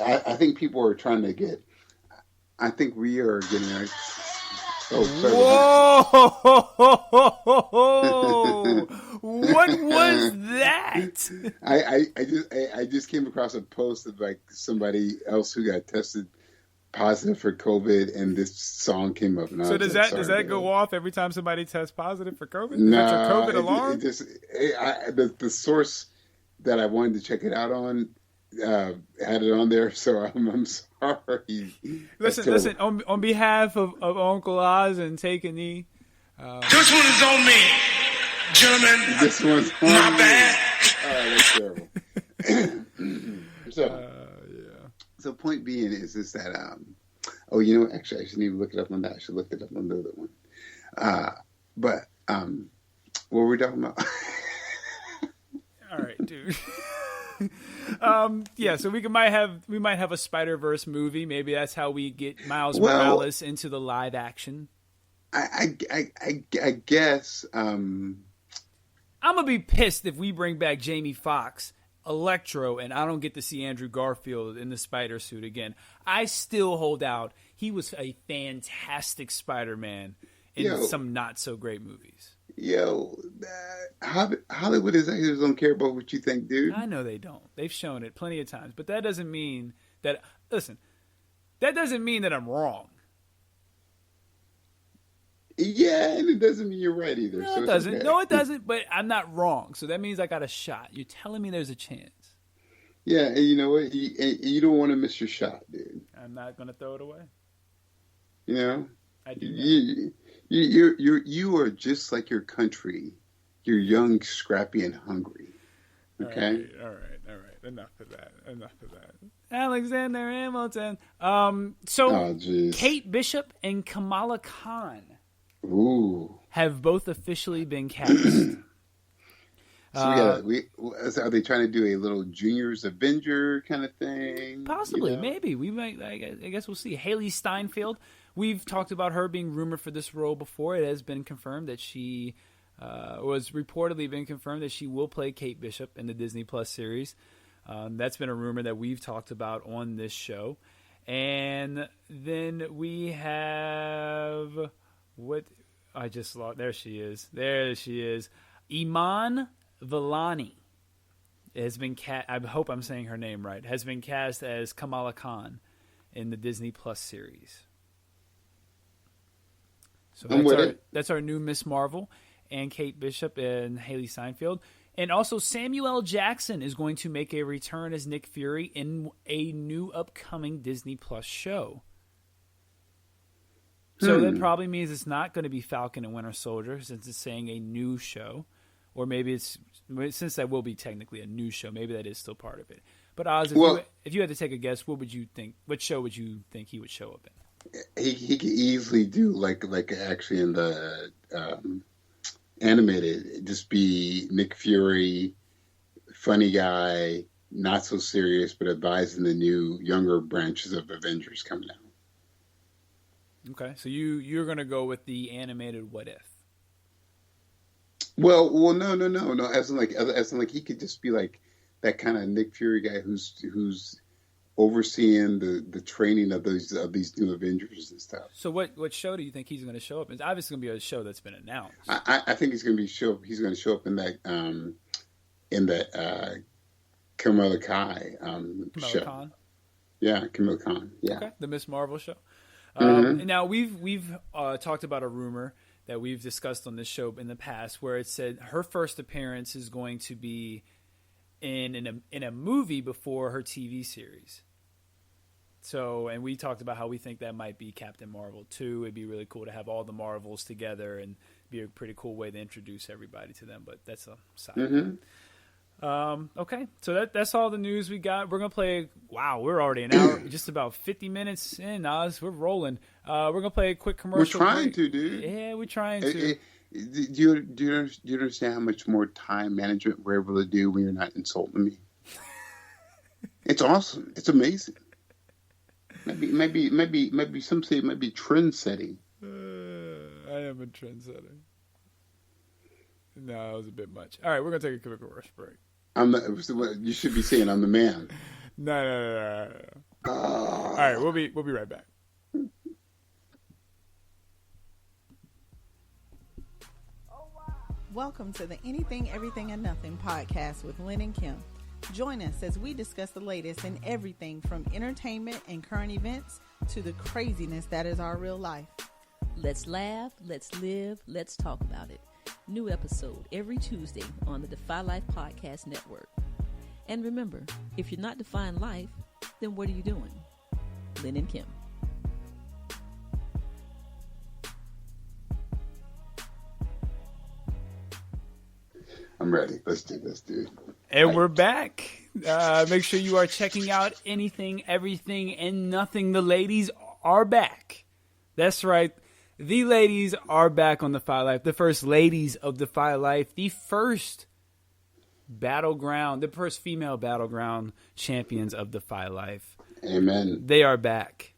I think people are trying to get. I think we are getting. Whoa! What was that? I just came across a post of like somebody else who got tested positive for COVID, and this song came up. So does that go off every time somebody tests positive for COVID? No, is that your COVID alarm? The source that I wanted to check it out on had it on there, so I'm sorry. Listen. On behalf of Uncle Oz and Take a Knee, this one is on me, gentlemen. This one's on my me. bad. That's terrible. So point being is that actually I shouldn't even look it up on that. I should look it up on the other one. What were we talking about? All right, dude. Yeah, so we might have a Spider-Verse movie. Maybe that's how we get Miles Morales into the live action. I guess. I'm gonna be pissed if we bring back Jamie Foxx, Electro, and I don't get to see Andrew Garfield in the spider suit again. I still hold out. He was a fantastic Spider-Man in some not so great movies. Hollywood executives don't care about what you think, dude. I know they don't. They've shown it plenty of times, but that doesn't mean that. Listen, that doesn't mean that I'm wrong. Yeah, and it doesn't mean you're right either. No, so it doesn't. Okay. No, it doesn't. But I'm not wrong, so that means I got a shot. You're telling me there's a chance. Yeah, and you know what? You don't want to miss your shot, dude. I'm not gonna throw it away. You know, I do. You are just like your country. You're young, scrappy, and hungry. Okay. All right. Enough of that. Alexander Hamilton. Kate Bishop and Kamala Khan have both officially been cast. So are they trying to do a little Junior's Avenger kind of thing? Possibly, maybe. We might. I guess we'll see. Haley Steinfeld. We've talked about her being rumored for this role before. It has been confirmed that she was reportedly been confirmed that she will play Kate Bishop in the Disney Plus series. That's been a rumor that we've talked about on this show. And then we have what I just lost. There she is. Iman Vellani has been I hope I'm saying her name right. Has been cast as Kamala Khan in the Disney Plus series. So that's our new Miss Marvel, and Kate Bishop and Haley Steinfeld. And also Samuel L. Jackson is going to make a return as Nick Fury in a new upcoming Disney Plus show. So that probably means it's not going to be Falcon and Winter Soldier, since it's saying a new show. Or maybe since that will be technically a new show, maybe that is still part of it. But Oz, if you had to take a guess, what show would you think he would show up in? He could easily do like actually in the animated, just be Nick Fury, funny guy, not so serious, but advising the new younger branches of Avengers coming out. Okay, so you're gonna go with the animated What If? Well, no. As in like he could just be like that kind of Nick Fury guy who's overseeing the training of these new Avengers and stuff. So what show do you think he's going to show up in? It's obviously going to be a show that's been announced. I think he's going to show up in that Kamala show. Khan? Yeah, Kamala Khan. Yeah. Okay, the Miss Marvel show. And now we've talked about a rumor that we've discussed on this show in the past, where it said her first appearance is going to be in a movie before her TV series. So, and we talked about how we think that might be Captain Marvel 2. It'd be really cool to have all the Marvels together and be a pretty cool way to introduce everybody to them. But that's a side. Okay, so that's all the news we got. We're going to play, we're already an hour, just about 50 minutes in, Oz. We're rolling. We're going to play a quick commercial. We're trying to, dude. Yeah, we're trying to. Do you understand how much more time management we're able to do when you're not insulting me? It's awesome. It's amazing. Maybe some say it might be trend setting. I am a trend setter. No, that was a bit much. All right, we're gonna take a quick commercial break. You should be saying I'm the man. No. All right, we'll be right back. Welcome to the Anything, Everything, and Nothing podcast with Lynn and Kim. Join us as we discuss the latest in everything from entertainment and current events to the craziness that is our real life. Let's laugh, let's live, let's talk about it. New episode every Tuesday on the Defy Life Podcast Network. And remember, if you're not defying life, then what are you doing? Lynn and Kim. I'm ready. Let's do this, dude. And we're back. Make sure you are checking out Anything, Everything, and Nothing. The ladies are back. That's right. The ladies are back on Defy Life. The first ladies of Defy Life. The first Battleground, the first female Battleground champions of Defy Life. Amen. They are back.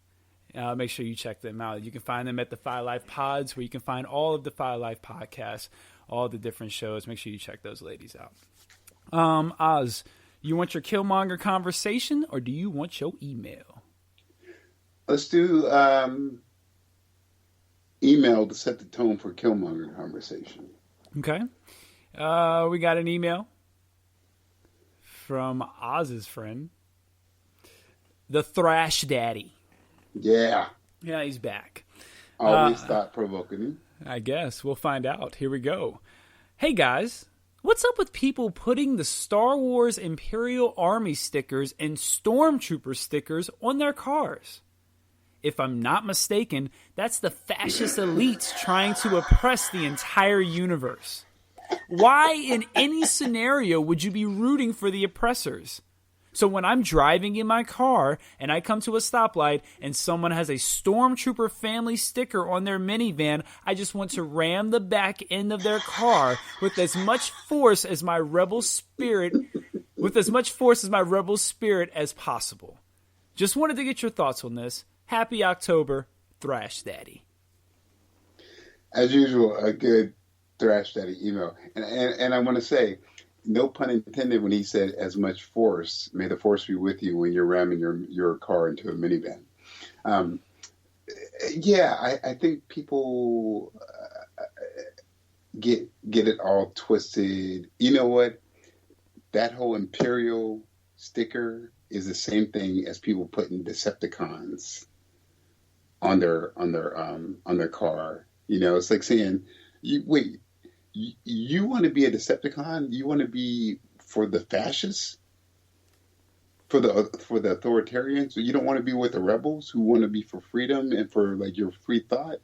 Make sure you check them out. You can find them at Defy Life Pods, where you can find all of Defy Life podcasts, all the different shows. Make sure you check those ladies out. Oz, you want your Killmonger conversation, or do you want your email? Let's do email to set the tone for Killmonger conversation. Okay. We got an email from Oz's friend, the Thrash Daddy. Yeah. Yeah, he's back. Always thought-provoking. I guess. We'll find out. Here we go. Hey, guys. What's up with people putting the Star Wars Imperial Army stickers and Stormtrooper stickers on their cars? If I'm not mistaken, that's the fascist elites trying to oppress the entire universe. Why in any scenario would you be rooting for the oppressors? So when I'm driving in my car and I come to a stoplight and someone has a Stormtrooper family sticker on their minivan, I just want to ram the back end of their car with as much force as my rebel spirit as possible. Just wanted to get your thoughts on this. Happy October, Thrash Daddy. As usual, a good Thrash Daddy email. And I want to say, no pun intended when he said as much force. May the force be with you when you're ramming your car into a minivan. I think people get it all twisted. You know what? That whole Imperial sticker is the same thing as people putting Decepticons on their car. You know, it's like saying, you want to be a Decepticon? You want to be for the fascists? For the authoritarians? You don't want to be with the rebels who want to be for freedom and for like your free thought?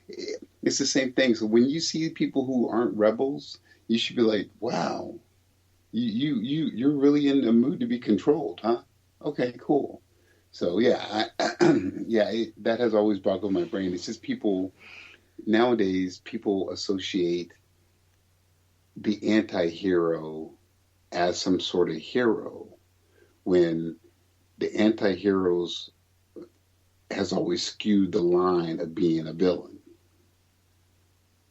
It's the same thing. So when you see people who aren't rebels, you should be like, wow, you're really in the mood to be controlled, huh? Okay, cool. So that has always boggled my brain. It's just nowadays people associate the anti-hero as some sort of hero, when the anti-heroes has always skewed the line of being a villain.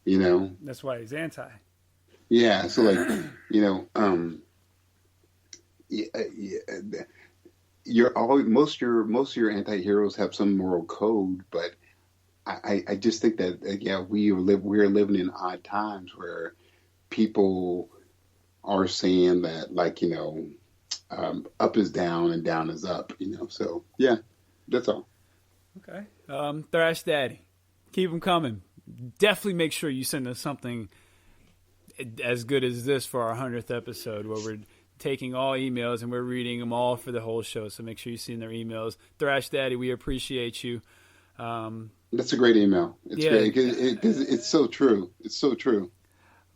You know? That's why he's anti. Yeah, so like, you know, most of your anti-heroes have some moral code, but I just think that we're living in odd times where people are saying that, like, you know, up is down and down is up, you know. So yeah, that's all. Okay. Thrash Daddy, keep them coming. Definitely make sure you send us something as good as this for our 100th episode, where we're taking all emails and we're reading them all for the whole show. So make sure you send their emails. Thrash Daddy, we appreciate you. That's a great email. It's great because it's so true. It's so true.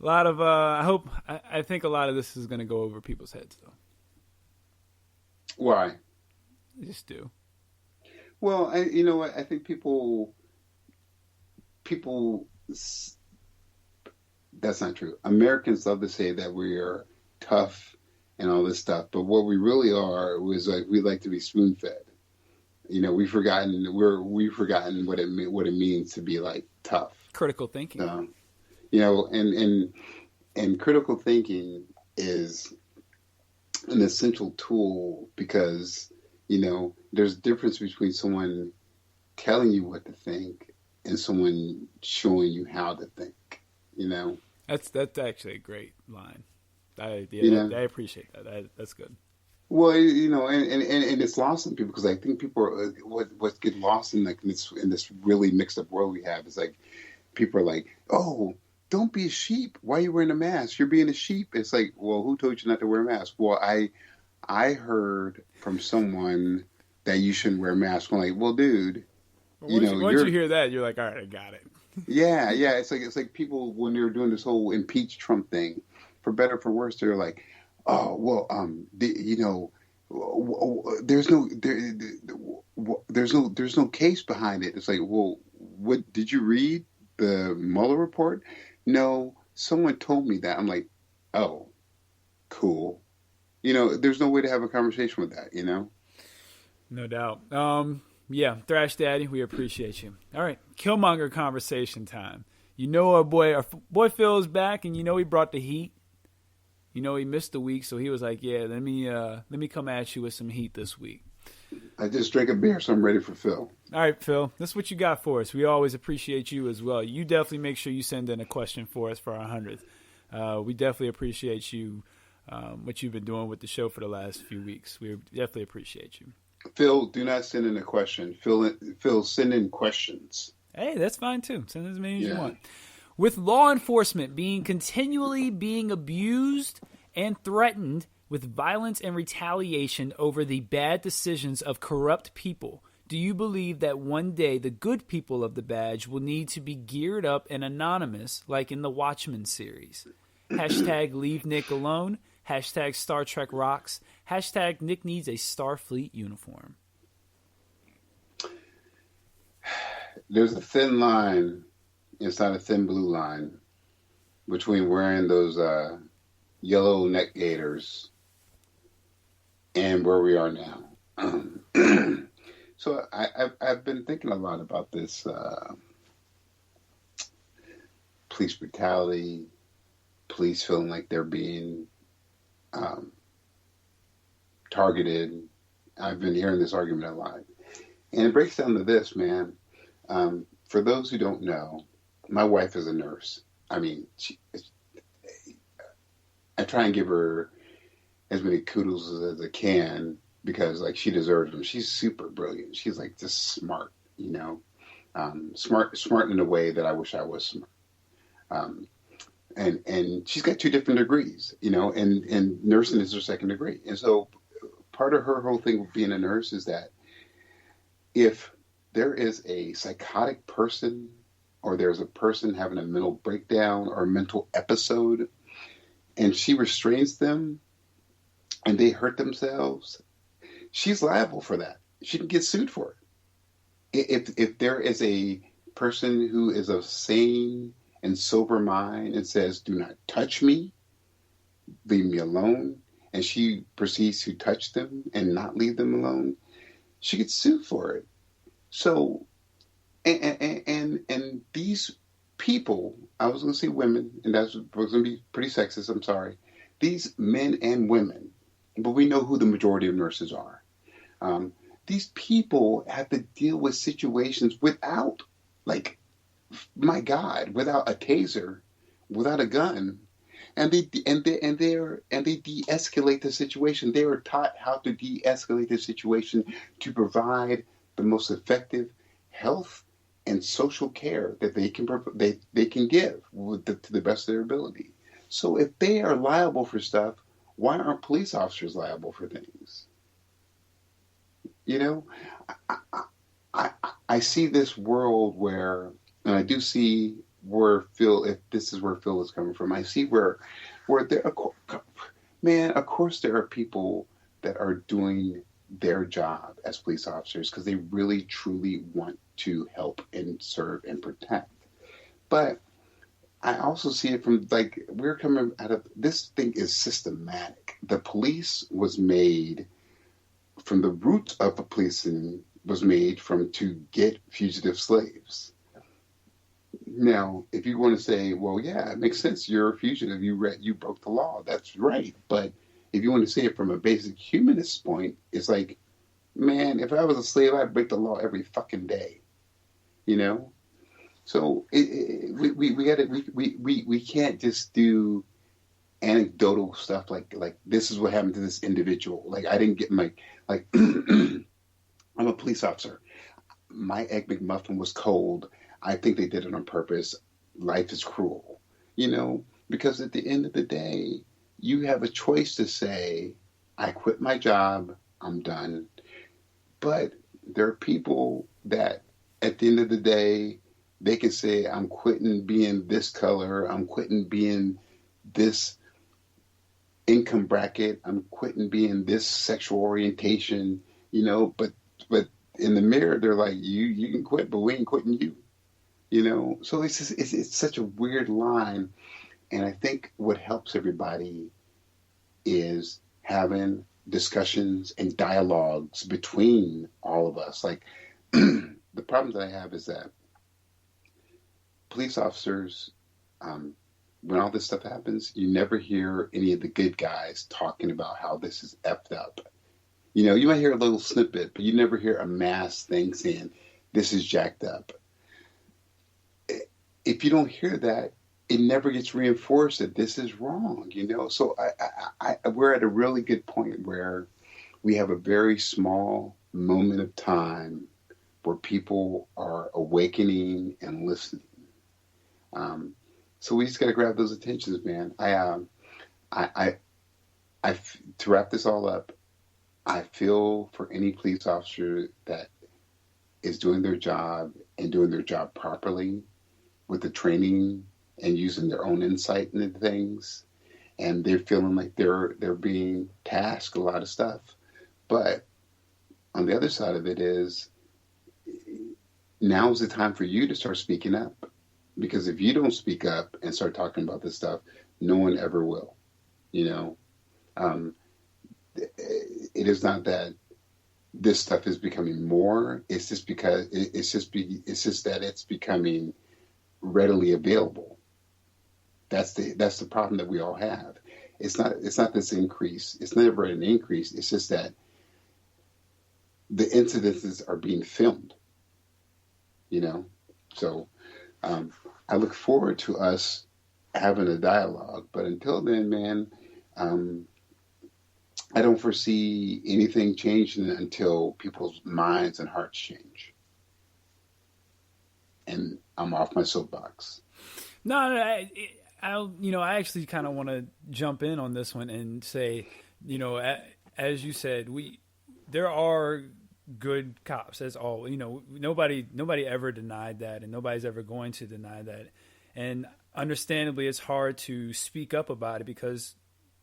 A lot of I think a lot of this is going to go over people's heads, though. Why? They just do. Well, you know what? I think people. That's not true. Americans love to say that we are tough and all this stuff, but what we really are was like we like to be spoon-fed. You know, we've forgotten what it means to be like tough. Critical thinking. You know, and critical thinking is an essential tool because, you know, there's a difference between someone telling you what to think and someone showing you how to think. You know, that's actually a great line. I appreciate that. That's good. Well, you know, and it's lost on people because I think people are what get lost in this really mixed up world we have is like people are like, oh, don't be a sheep. Why are you wearing a mask? You're being a sheep. It's like, well, who told you not to wear a mask? Well, I heard from someone that you shouldn't wear a mask. I'm like, well, dude, once you hear that, you're like, all right, I got it. Yeah. It's like people when they're doing this whole impeach Trump thing, for better or for worse, they're like, oh, well, you know, there's no case behind it. It's like, well, what did you read the Mueller report? No, someone told me that. I'm like, oh, cool. There's no way to have a conversation with that, No doubt. Yeah, Thrash Daddy, we appreciate you. All right, Killmonger conversation time. Our boy Phil is back, and he brought the heat. He missed a week, so he was like, "Yeah, let me come at you with some heat this week." I just drank a beer, so I'm ready for Phil. All right, Phil, this is what you got for us. We always appreciate you as well. You definitely make sure you send in a question for us for our 100th. We definitely appreciate you, what you've been doing with the show for the last few weeks. We definitely appreciate you. Phil, do not send in a question. Phil, send in questions. Hey, that's fine too. Send as many as you want. With law enforcement continually being abused and threatened with violence and retaliation over the bad decisions of corrupt people, do you believe that one day the good people of the badge will need to be geared up and anonymous like in the Watchmen series? Hashtag leave Nick alone. Hashtag Star Trek rocks. Hashtag Nick needs a Starfleet uniform. There's a thin line inside a thin blue line between wearing those yellow neck gaiters and where we are now. So I've been thinking a lot about this police brutality, police feeling like they're being targeted. I've been hearing this argument a lot. And it breaks down to this, man. For those who don't know, my wife is a nurse. I mean, I try and give her as many kudos as I can because, like, she deserves them. She's super brilliant. She's, like, just smart, smart in a way that I wish I was smart. And she's got 2 different degrees, and nursing is her second degree. And so part of her whole thing with being a nurse is that if there is a psychotic person or there's a person having a mental breakdown or a mental episode and she restrains them and they hurt themselves, she's liable for that. She can get sued for it. If there is a person who is of sane and sober mind and says, do not touch me, leave me alone, and she proceeds to touch them and not leave them alone, she gets sued for it. So, and these people, I was going to say women, and that was going to be pretty sexist, I'm sorry. These men and women, but we know who the majority of nurses are. These people have to deal with situations without, like, my God, without a taser, without a gun, and they de-escalate the situation. They are taught how to de-escalate the situation to provide the most effective health and social care that they can give to the best of their ability. So if they are liable for stuff, why aren't police officers liable for things? I see this world where, and I do see where Phil, if this is where Phil is coming from, I see where there, man, of course there are people that are doing their job as police officers because they really, truly want to help and serve and protect. But I also see it from, like, we're coming out of, this thing is systematic. The police was made from the root of the policing was made from to get fugitive slaves. Now, if you want to say, well, yeah, it makes sense. You're a fugitive. You broke the law. That's right. But if you want to say it from a basic humanist point, it's like, man, if I was a slave, I'd break the law every fucking day. So we can't just do anecdotal stuff like this is what happened to this individual. Like, I didn't get I'm a police officer. My Egg McMuffin was cold. I think they did it on purpose. Life is cruel, because at the end of the day, you have a choice to say, I quit my job, I'm done. But there are people that at the end of the day, they can say, I'm quitting being this color, I'm quitting being this income bracket, I'm quitting being this sexual orientation, but in the mirror, they're like, you can quit, but we ain't quitting you. So it's such a weird line. And I think what helps everybody is having discussions and dialogues between all of us. Like, the problem that I have is that police officers, when all this stuff happens, you never hear any of the good guys talking about how this is effed up. You know, you might hear a little snippet, but you never hear a mass thing saying, this is jacked up. If you don't hear that, it never gets reinforced that this is wrong, you know? So we're at a really good point where we have a very small moment of time where people are awakening and listening. So we just got to grab those attentions, man. To wrap this all up, I feel for any police officer that is doing their job and doing their job properly with the training and using their own insight into things, and they're feeling like they're being tasked a lot of stuff. But on the other side of it is, now's the time for you to start speaking up, because if you don't speak up and start talking about this stuff, no one ever will. You know, it is not that this stuff is becoming more. It's just because it's just that it's becoming readily available. That's the problem that we all have. It's not this increase. It's never an increase. It's just that the incidences are being filmed, you know? So I look forward to us having a dialogue. But until then, man, I don't foresee anything changing until people's minds and hearts change. And I'm off my soapbox. No, I actually kind of want to jump in on this one and say, you know, as you said, there are good cops, as all, you know, nobody ever denied that, and nobody's ever going to deny that. And understandably, it's hard to speak up about it because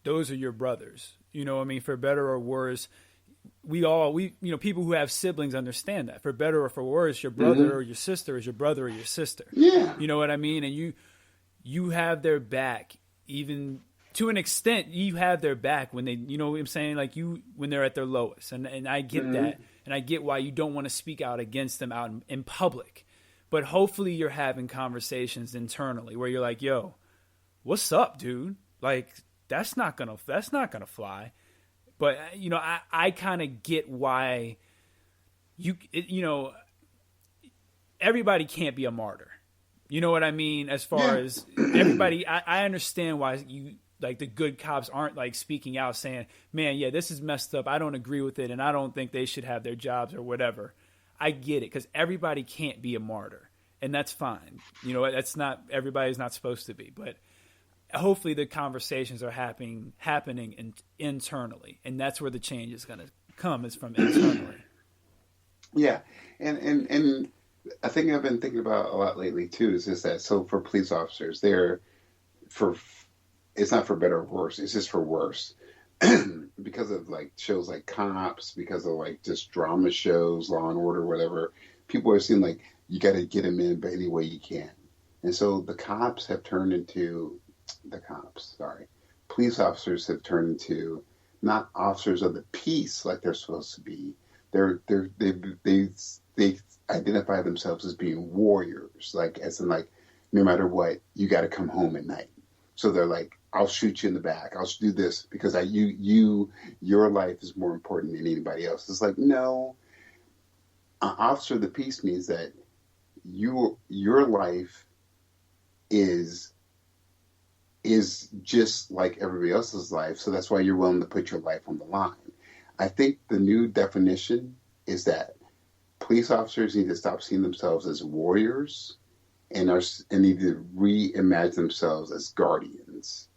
those are your brothers. You know what I mean? For better or worse, we people who have siblings understand that. For better or for worse, your brother or your sister is your brother or your sister. Yeah. You know what I mean? And you have their back, even to an extent. You have their back when they, you know what I'm saying? Like when they're at their lowest. And I get that. And I get why you don't want to speak out against them out in public. But hopefully you're having conversations internally where you're like, yo, what's up, dude? Like, that's not gonna fly. But, you know, I kind of get why everybody can't be a martyr. You know what I mean? As far as everybody, I understand why the good cops aren't like speaking out saying, man, yeah, this is messed up. I don't agree with it. And I don't think they should have their jobs or whatever. I get it, because everybody can't be a martyr, and that's fine. You know, everybody's not supposed to be, but hopefully the conversations are happening internally, and that's where the change is going to come, is from internally. Yeah, and I think I've been thinking about a lot lately too. Is just that, so for police officers, it's not for better or worse. It's just for worse, because of like shows like Cops, because of like just drama shows, Law and Order, whatever. People are seeing like you got to get them in by any way you can, and so police officers have turned into not officers of the peace like they're supposed to be. They identify themselves as being warriors, like as in like, no matter what, you got to come home at night. So they're like, I'll shoot you in the back. I'll do this because your life is more important than anybody else. It's like, no, an officer of the peace means that your life is just like everybody else's life. So that's why you're willing to put your life on the line. I think the new definition is that police officers need to stop seeing themselves as warriors and need to reimagine themselves as guardians.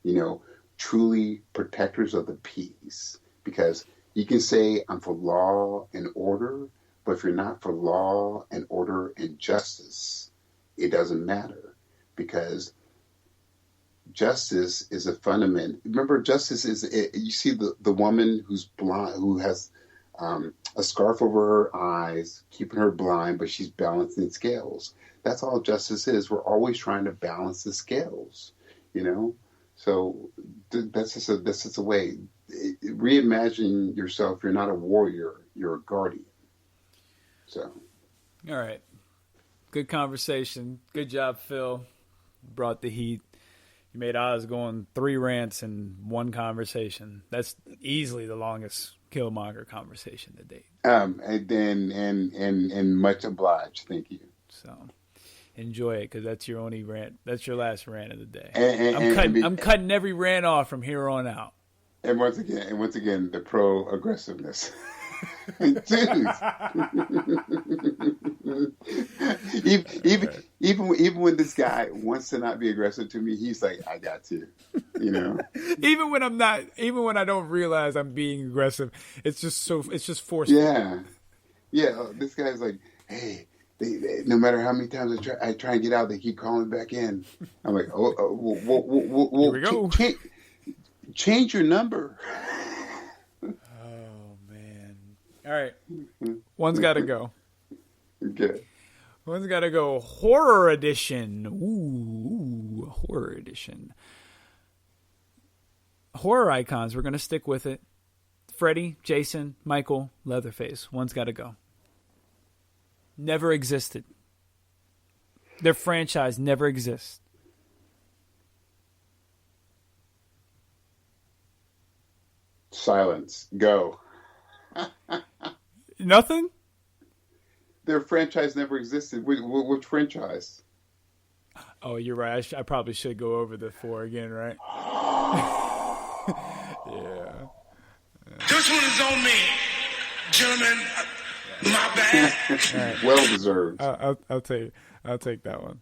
You know, truly protectors of the peace. Because you can say, I'm for law and order, but if you're not for law and order and justice, it doesn't matter. Because justice is a fundament. Remember, justice is, you see the woman who's blind, who has a scarf over her eyes, keeping her blind, but she's balancing scales. That's all justice is. We're always trying to balance the scales, you know? So that's just a way. Reimagine yourself. You're not a warrior. You're a guardian. So. All right. Good conversation. Good job, Phil. Brought the heat. You made Oz go on 3 rants in 1 conversation. That's easily the longest Killmonger conversation to date. And much obliged. Thank you. So enjoy it, because that's your only rant. That's your last rant of the day. I'm cutting every rant off from here on out. And once again, the pro-aggressiveness. Dude. even when this guy wants to not be aggressive to me, he's like, I got to, you know. Even when I don't realize I'm being aggressive, it's just forceful. Yeah. This guy's like, hey, no matter how many times I try and get out, they keep calling back in. I'm like, whoa, here we go. Change your number. All right. One's got to go. Okay. One's got to go. Horror edition. Ooh, horror edition. Horror icons. We're going to stick with it. Freddy, Jason, Michael, Leatherface. One's got to go. Never existed. Their franchise never exists. Silence. Go. Nothing? Their franchise never existed. Which franchise? Oh, you're right. I probably should go over the 4 again, right? Yeah. This one is on me, gentlemen. My bad. Right. Well deserved. I'll take that one.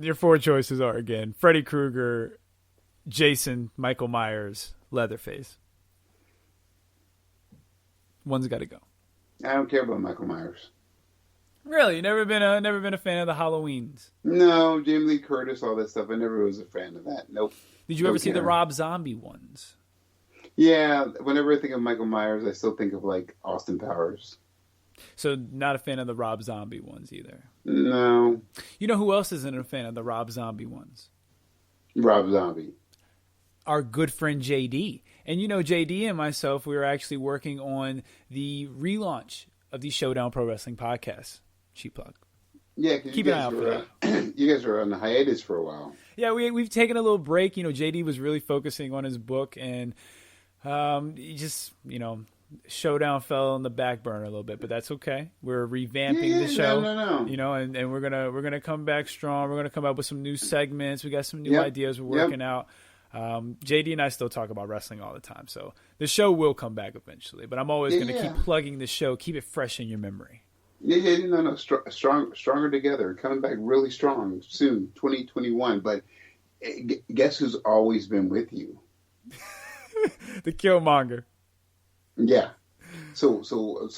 Your 4 choices are, again, Freddy Krueger, Jason, Michael Myers, Leatherface. One's got to go. I don't care about Michael Myers. Really? You never been a fan of the Halloweens? No, Jamie Lee Curtis, all that stuff. I never was a fan of that. Nope. Did you ever see the Rob Zombie ones? Yeah. Whenever I think of Michael Myers, I still think of like Austin Powers. So not a fan of the Rob Zombie ones either? No. You know who else isn't a fan of the Rob Zombie ones? Rob Zombie. Our good friend JD. And you know, JD and myself, we were actually working on the relaunch of the Showdown Pro Wrestling podcast. Cheap plug. Yeah, keep an eye out for that. You guys were on hiatus for a while. Yeah, we've taken a little break. You know, JD was really focusing on his book, and he just, you know, Showdown fell on the back burner a little bit, but that's okay. We're revamping the show. No. You know, and we're gonna come back strong. We're gonna come up with some new segments. We got some new ideas we're working out. JD and I still talk about wrestling all the time, so the show will come back eventually. But I'm always going to keep plugging the show, keep it fresh in your memory. No. Stronger together, coming back really strong soon, 2021. But guess who's always been with you? The Killmonger. Yeah. So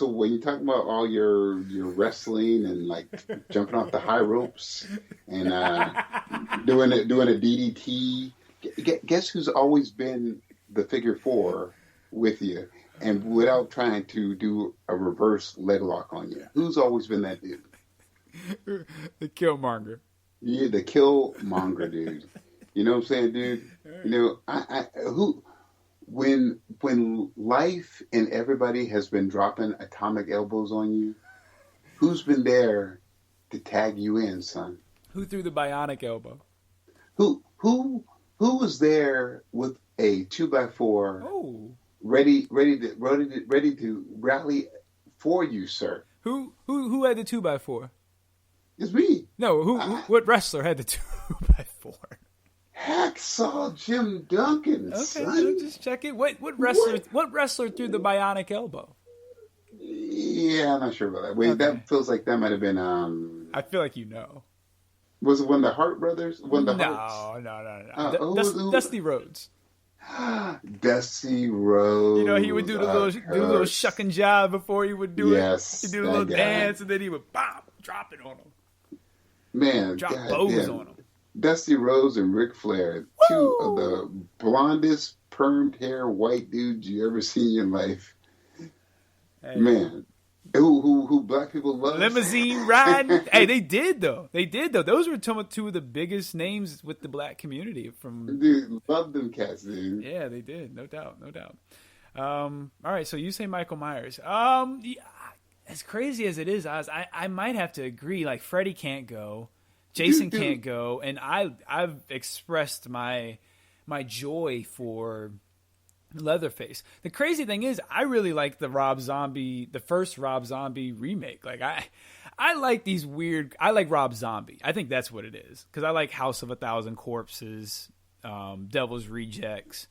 when you talk about all your wrestling and like jumping off the high ropes and doing a DDT. Guess who's always been the figure 4 with you and without trying to do a reverse leg lock on you? Who's always been that dude? The Killmonger. Yeah, the Killmonger dude. You know what I'm saying, dude? You know, when life and everybody has been dropping atomic elbows on you, who's been there to tag you in, son? Who threw the bionic elbow? Who was there with a 2x4 ready to rally for you, sir? Who had the 2x4? It's me. No, what wrestler had the 2x4? Hacksaw Jim Duggan. Okay, son. just check it. What wrestler threw the bionic elbow? Yeah, I'm not sure about that. Wait, that feels like that might have been. I feel like you know. Was it one of the Hart brothers? No. Dusty Rhodes. Dusty Rhodes. You know, he would do the little shuck and jive before he would do it. He'd do a little dance, and then he would drop it on him. Man, drop bows on him. Dusty Rhodes and Ric Flair, two of the blondest permed hair white dudes you ever seen in your life. Hey, man, Who black people love. Limousine riding. Hey, they did though. Those were two of the biggest names with the black community. Dude, love them cats, dude. Yeah, they did. No doubt. All right, so you say Michael Myers. Yeah, as crazy as it is, I might have to agree. Like Freddy can't go, Jason can't go, and I've expressed my joy for Leatherface. The crazy thing is, I really like the first Rob Zombie remake. Like I like these weird. I like Rob Zombie. I think that's what it is because I like House of a Thousand Corpses, Devil's Rejects.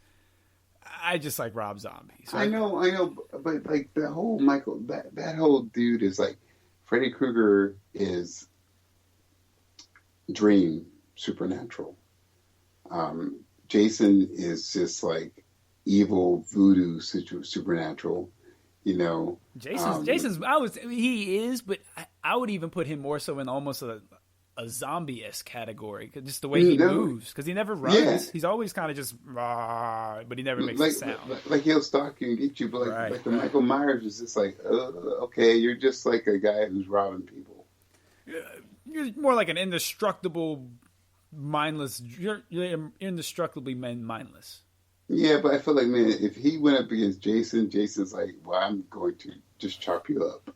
I just like Rob Zombie. So I know, but like the whole Michael, that whole dude is like Freddy Krueger is Dream Supernatural. Jason is just like evil voodoo supernatural, you know. He is, but I would even put him more so in almost a zombie-esque category, just the way he moves, because he never runs. Yeah. He's always kind of just, but he never makes a sound. Like he'll stalk you and get you, but like the Michael Myers is just like, okay, you're just like a guy who's robbing people. You're more like an indestructible, mindless. You're indestructibly mindless. Yeah, but I feel like, man, if he went up against Jason, Jason's like, well, I'm going to just chop you up.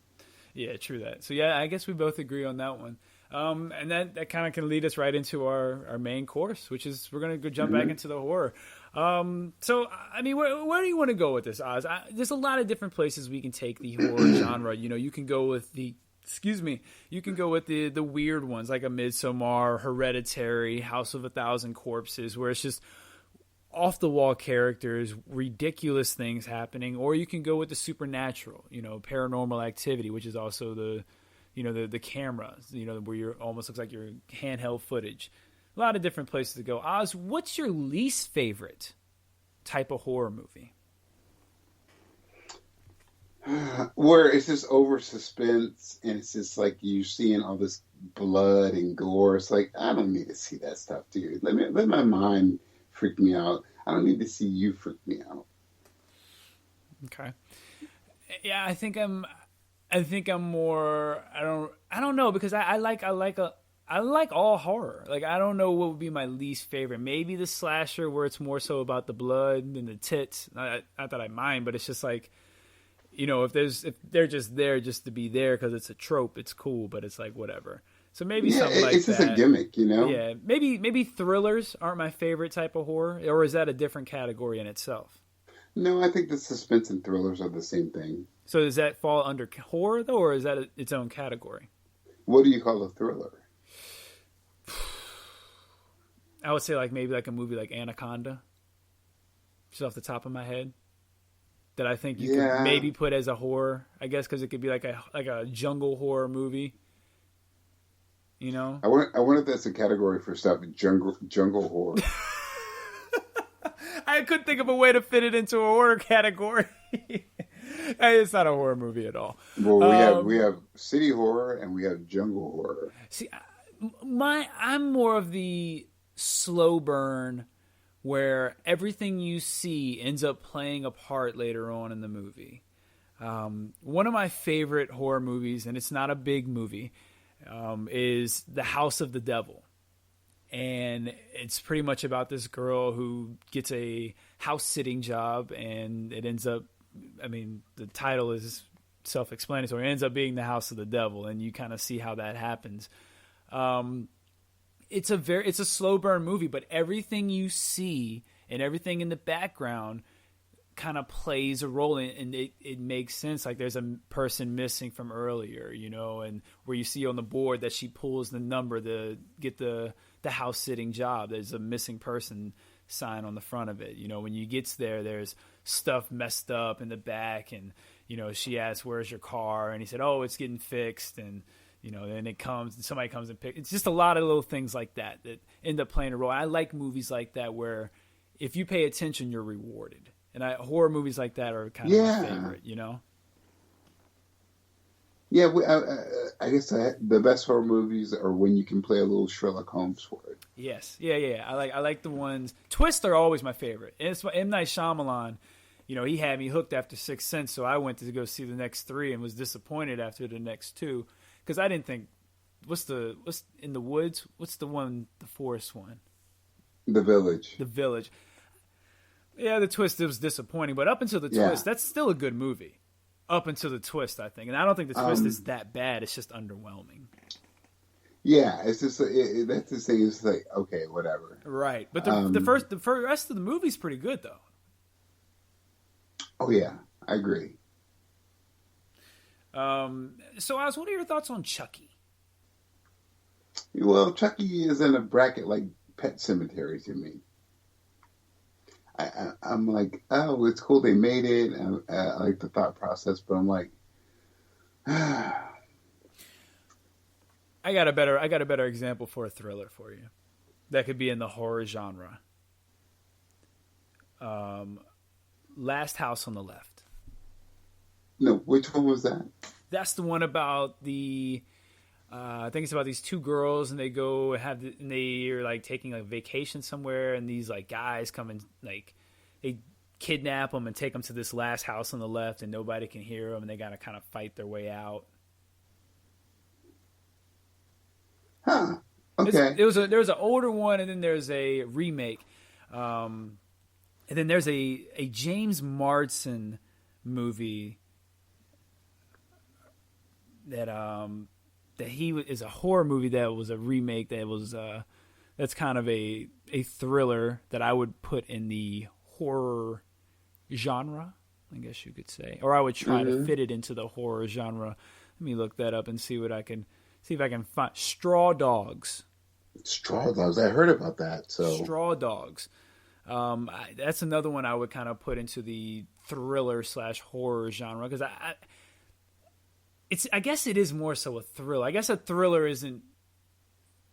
Yeah, true that. So yeah, I guess we both agree on that one. And that kind of can lead us right into our main course, which is we're going to go jump back into the horror. So, I mean, where do you want to go with this, Oz? There's a lot of different places we can take the horror genre. You know, you can go with the weird ones like a Midsommar, Hereditary, House of a Thousand Corpses, where it's just off-the-wall characters, ridiculous things happening. Or you can go with the supernatural, you know, Paranormal Activity, which is also the cameras, you know, where you're almost looks like your handheld footage. A lot of different places to go. Oz, what's your least favorite type of horror movie? Where it's just over suspense and it's just like you're seeing all this blood and gore. It's like, I don't need to see that stuff, dude. Let my mind freak me out. I don't need to see you freak me out. Okay. Yeah, I think I'm more. I don't know, because I like all horror. Like, I don't know what would be my least favorite. Maybe the slasher, where it's more so about the blood and the tits. Not that I mind, but it's just like, you know, if they're just there just to be there because it's a trope, it's cool. But it's like whatever. So maybe something like that. It's just a gimmick, you know. Yeah, maybe thrillers aren't my favorite type of horror, or is that a different category in itself? No, I think the suspense and thrillers are the same thing. So does that fall under horror, though, or is that its own category? What do you call a thriller? I would say maybe a movie like Anaconda, just off the top of my head, that I think you could maybe put as a horror, I guess, because it could be like a jungle horror movie. You know? I wonder if that's a category for stuff, jungle horror. I couldn't think of a way to fit it into a horror category. It's not a horror movie at all. Well, we have city horror and we have jungle horror. See, I'm more of the slow burn, where everything you see ends up playing a part later on in the movie. One of my favorite horror movies, and it's not a big movie, is The House of the Devil. And it's pretty much about this girl who gets a house-sitting job, and it ends up, I mean, the title is self-explanatory. It ends up being the House of the Devil, and you kind of see how that happens. It's a slow burn movie, but everything you see and everything in the background kind of plays a role, and it makes sense. Like, there's a person missing from earlier, you know, and where you see on the board that she pulls the number to get the house sitting job, there's a missing person sign on the front of it. You know, when you get there, there's stuff messed up in the back, and, you know, she asks, "Where's your car?" And he said, "Oh, it's getting fixed." And, you know, then somebody comes and picks. It's just a lot of little things like that end up playing a role. I like movies like that where if you pay attention, you're rewarded. And horror movies like that are kind of my favorite, you know? Yeah, I guess the best horror movies are when you can play a little Sherlock Holmes for it. Yes. Yeah. I like the ones. Twists are always my favorite. And it's M. Night Shyamalan he had me hooked after Sixth Sense, so I went to go see the next three and was disappointed after the next two because I didn't think what's in the woods? What's the forest one? The Village. The Village. Yeah, the twist was disappointing, but up until the twist, that's still a good movie. Up until the twist, I think, and I don't think the twist is that bad. It's just underwhelming. Yeah, it's just that's the thing. It's like okay, whatever. Right, but the rest of the movie's pretty good though. Oh yeah, I agree. So, Oz, what are your thoughts on Chucky? Well, Chucky is in a bracket like Pet Cemetery to me. I'm like, oh, it's cool they made it. I like the thought process, but I'm like, I got a better example for a thriller for you that could be in the horror genre. Last House on the Left. No, which one was that? That's the one about the. I think it's about these two girls, and they go and they're like taking a vacation somewhere, and these like guys come and like they kidnap them and take them to this last house on the left, and nobody can hear them, and they got to kind of fight their way out. Huh. Okay. There was an older one, and then there's a remake, and then there's a James Marsden movie that he is a horror movie that was a remake that was that's kind of a thriller that I would put in the horror genre, I guess you could say, or I would try to fit it into the horror genre. Let me look that up and see if I can find Straw Dogs. Straw Dogs. I heard about that. So Straw Dogs. That's another one I would kind of put into the thriller / horror genre because I guess it is more so a thriller. I guess a thriller isn't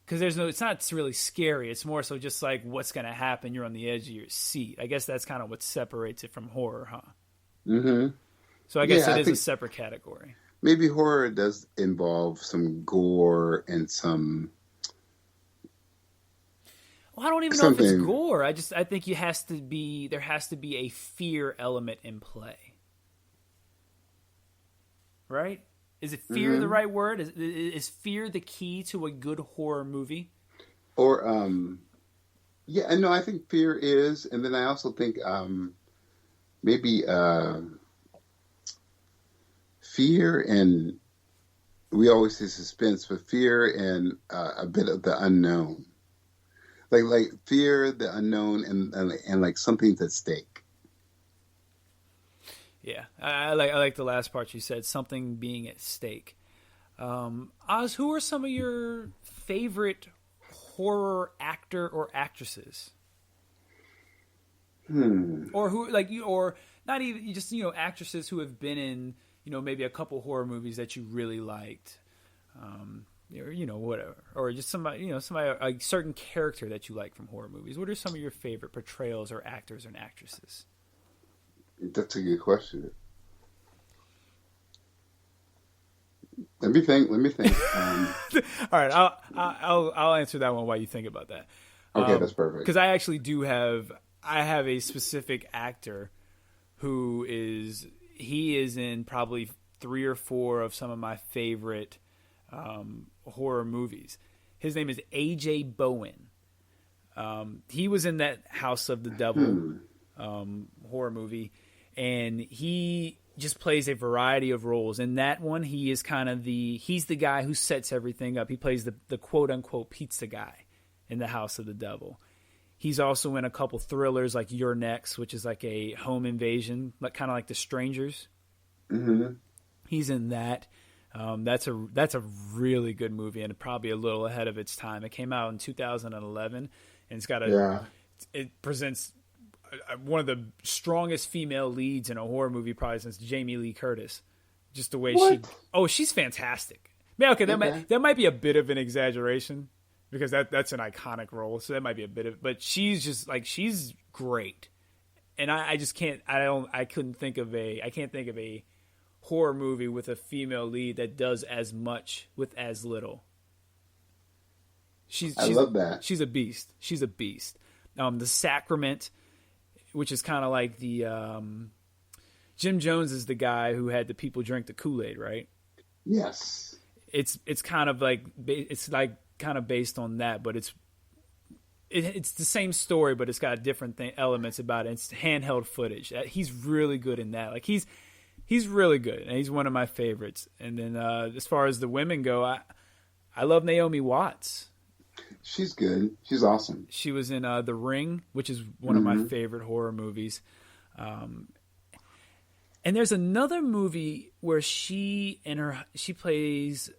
because it's not really scary. It's more so just like what's going to happen. You're on the edge of your seat. I guess that's kind of what separates it from horror, huh? Mm-hmm. So I guess it is a separate category. Maybe horror does involve some gore and some. Well, I don't even know if it's gore. I think there has to be a fear element in play. Right? Is it fear the right word? Is fear the key to a good horror movie? Or, yeah, no, I think fear is. And then I also think maybe fear and, we always say suspense, but fear and a bit of the unknown. Like fear, the unknown, and like something's at stake. Yeah, I like the last part you said, something being at stake. Oz, who are some of your favorite horror actor or actresses? Or who or not even just actresses who have been in maybe a couple horror movies that you really liked, or whatever, or just somebody a certain character that you like from horror movies. What are some of your favorite portrayals or actors and actresses? That's a good question. Let me think. All right, I'll answer that one while you think about that. Okay, that's perfect. Because I actually have a specific actor who is in probably 3 or 4 of some of my favorite horror movies. His name is A.J. Bowen. He was in that House of the Devil horror movie, and he just plays a variety of roles. In that one, he is he's the guy who sets everything up. He plays the quote unquote pizza guy in the House of the Devil. He's also in a couple thrillers like You're Next, which is like a home invasion, like kind of like The Strangers. Mm-hmm. He's in that. That's a really good movie and probably a little ahead of its time. It came out in 2011, and it's got it presents one of the strongest female leads in a horror movie probably since Jamie Lee Curtis. Just the way she's fantastic. Yeah, okay, that might be a bit of an exaggeration because that's an iconic role, so that might be a bit of. But she's just she's great, and I can't think of a horror movie with a female lead that does as much with as little. I love that. She's a beast. The Sacrament, which is kind of like the Jim Jones is the guy who had the people drink the Kool-Aid, right? Yes. It's kind of like kind of based on that, but it's the same story, but it's got different elements about it. It's handheld footage. He's really good in that. Like he's really good, and he's one of my favorites. And then as far as the women go, I love Naomi Watts. She's good. She's awesome. She was in The Ring, which is one of my favorite horror movies. And there's another movie where she plays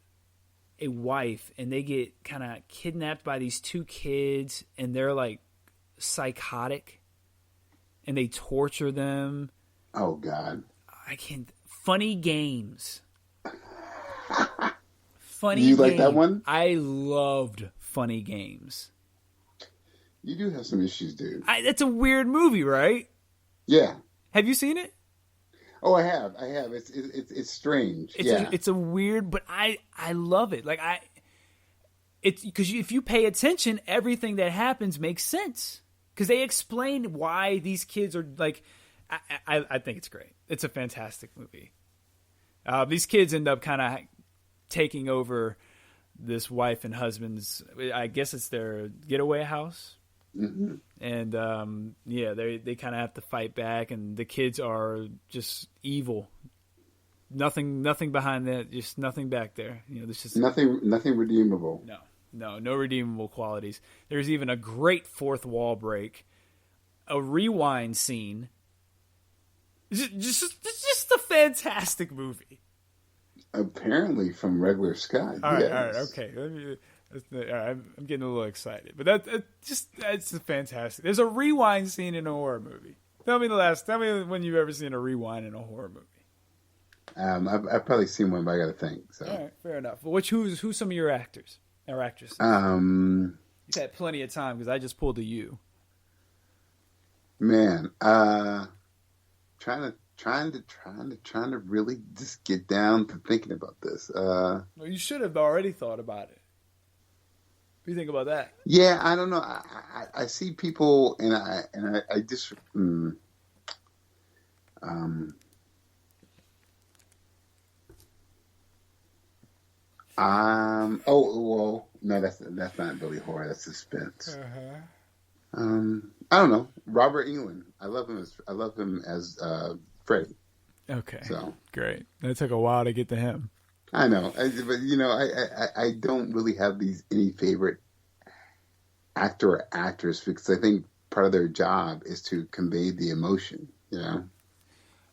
a wife, and they get kind of kidnapped by these two kids, and they're like psychotic, and they torture them. Oh God. I can't. Funny Games. Funny You Games. like that one? I loved Funny Games. You do have some issues, dude. That's a weird movie, right? Yeah. Have you seen it? Oh, I have. It's strange. It's a weird, but I love it. Like it's because if you pay attention, everything that happens makes sense. Because they explain why these kids are like. I think it's great. It's a fantastic movie. These kids end up kind of taking over this wife and husband's. I guess it's their getaway house. Mm-hmm. And they kind of have to fight back, and the kids are just evil. Nothing behind that, just nothing back there. There's just nothing redeemable. No redeemable qualities. There's even a great fourth wall break, a rewind scene. Just a fantastic movie. Apparently from Regular Scott. All right, okay. I'm getting a little excited, but it's fantastic. There's a rewind scene in a horror movie. Tell me when you've ever seen a rewind in a horror movie. I've probably seen one, but I got to think. So. All right, fair enough. Well, who's some of your actors or actresses? You've had plenty of time because I just pulled a you. Man, trying to really just get down to thinking about this. Well, you should have already thought about it. What do you think about that? Yeah, I don't know. I see people, and I just no, that's not really horror. That's suspense. I don't know. Robert Englund. I love him as Freddy. Okay. So great. That took a while to get to him. I know, but I don't really have any favorite actor or actress because I think part of their job is to convey the emotion. What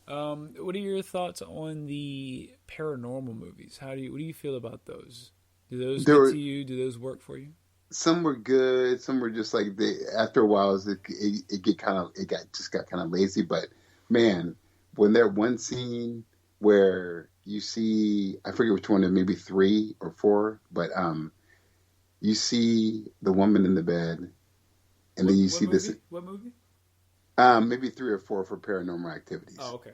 are your thoughts on the paranormal movies? What do you feel about those? Do those get to you? Do those work for you? Some were good. Some were just like after a while it got kind of lazy. But man, when there one scene where you see, I forget which one, maybe 3 or 4, but you see the woman in the bed, and then you see movie? this. What movie? Maybe 3 or 4 for Paranormal Activities. Oh, okay.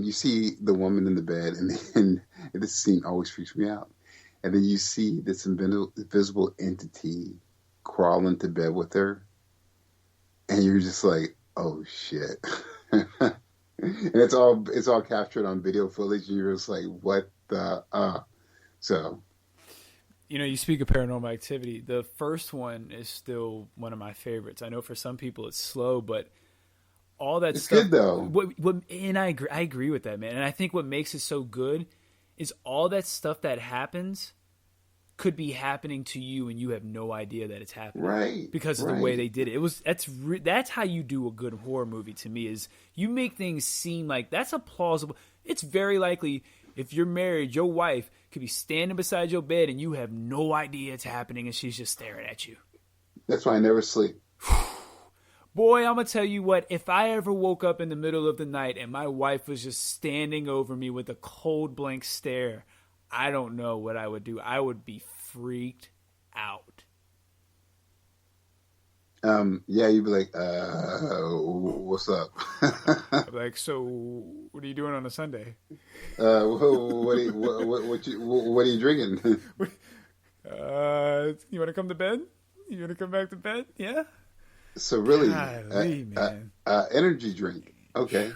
You see the woman in the bed, and then this scene always freaks me out. And then you see this invisible entity crawl into bed with her, and you're just like, "Oh shit!" And it's all captured on video footage, and you're just like, "What the?" So, you speak of Paranormal Activity. The first one is still one of my favorites. I know for some people it's slow, but all that it's stuff. Good though. And I agree with that, man. And I think what makes it so good is all that stuff that happens could be happening to you and you have no idea that it's happening. Right. Because of the way they did it. That's how you do a good horror movie to me, is you make things seem like that's a plausible. It's very likely if you're married, your wife could be standing beside your bed and you have no idea it's happening and she's just staring at you. That's why I never sleep. Boy, I'm going to tell you what, if I ever woke up in the middle of the night and my wife was just standing over me with a cold blank stare, I don't know what I would do. I would be freaked out. Yeah, you'd be like, what's up? I'm like, so what are you doing on a Sunday? What are you drinking? You want to come to bed? You want to come back to bed? Yeah. So really, Golly, man. energy drink. Okay.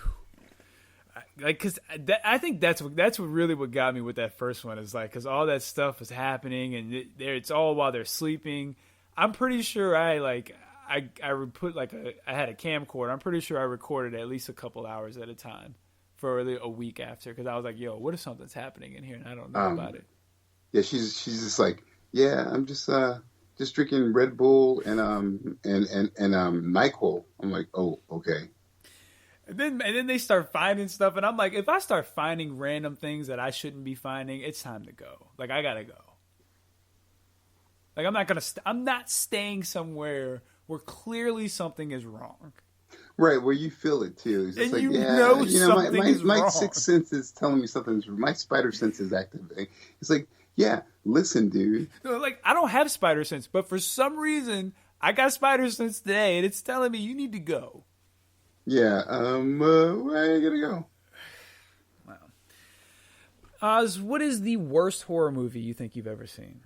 like, cause I think that's what really what got me with that first one is like, cause all that stuff was happening and it's all while they're sleeping. I'm pretty sure I put like I had a camcorder. I'm pretty sure I recorded at least a couple hours at a time for a week after, because I was like, yo, what if something's happening in here and I don't know about it? Yeah, she's just like, yeah, I'm just drinking Red Bull and NyQuil. I'm like, oh, okay. And then they start finding stuff, and I'm like, if I start finding random things that I shouldn't be finding, it's time to go. Like, I gotta go. Like, I'm not staying somewhere where clearly something is wrong. Right, where you feel it too. It's just and like, something is my wrong. sixth sense is telling me something's. My spider sense is activating. It's like, yeah, listen, dude. Like, I don't have spider sense, but for some reason, I got spider sense today, and it's telling me you need to go. Yeah, where are you gonna go? Wow. Oz, what is the worst horror movie you think you've ever seen?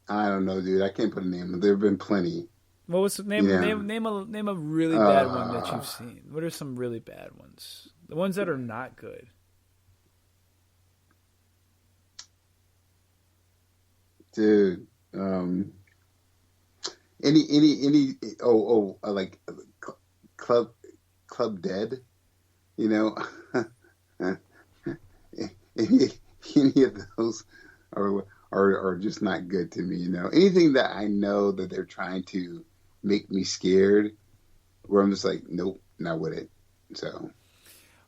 I don't know, dude. I can't put a name. There have been plenty. Well, what's name a really bad one that you've seen? What are some really bad ones? The ones that are not good. Dude, like Club Dead, you know, any of those are just not good to me, you know. Anything that I know that they're trying to make me scared, where I'm just like, nope, not with it. So,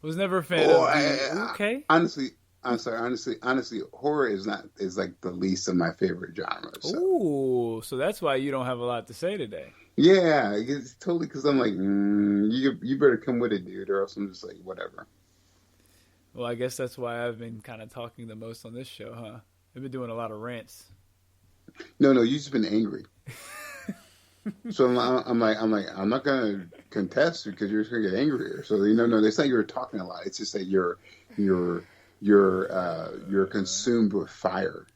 I was never a fan of. Okay, honestly, I'm sorry. Honestly, horror is like the least of my favorite genres. So. Ooh, so that's why you don't have a lot to say today. Yeah, it's totally because I'm like, you better come with it, dude, or else I'm just like, whatever. Well, I guess that's why I've been kind of talking the most on this show, huh? I've been doing a lot of rants. No, you've just been angry. So I'm not gonna contest because you're just gonna get angrier. So no, it's not you're talking a lot. It's just that you're consumed with fire.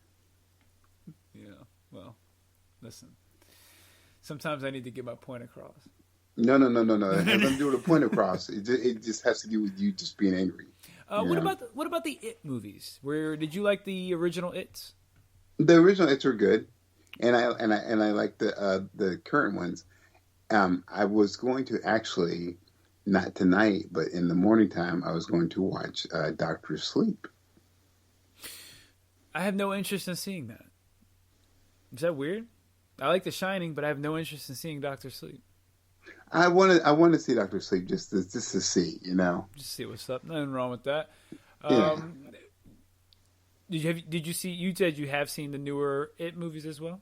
Yeah. Well, listen. Sometimes I need to get my point across. No. It has nothing to do with a point across. It just has to do with you just being angry. What about the It movies? Did you like the original It's? The original It's were good, and I like the current ones. I was going to actually, not tonight, but in the morning time, I was going to watch Dr. Sleep. I have no interest in seeing that. Is that weird? I like The Shining, but I have no interest in seeing Dr. Sleep. I want to see Dr. Sleep just to see, you know. Just see what's up. Nothing wrong with that. Yeah. Did you see? You said you have seen the newer It movies as well.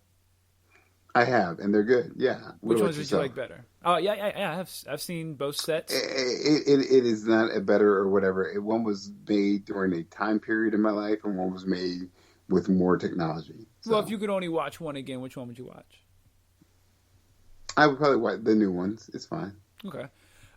I have, and they're good. Yeah. Which ones did you like better? Oh yeah. I've seen both sets. It is not a better or whatever. One was made during a time period in my life, and one was made with more technology. So. Well, if you could only watch one again, which one would you watch? I would probably watch the new ones. It's fine. Okay.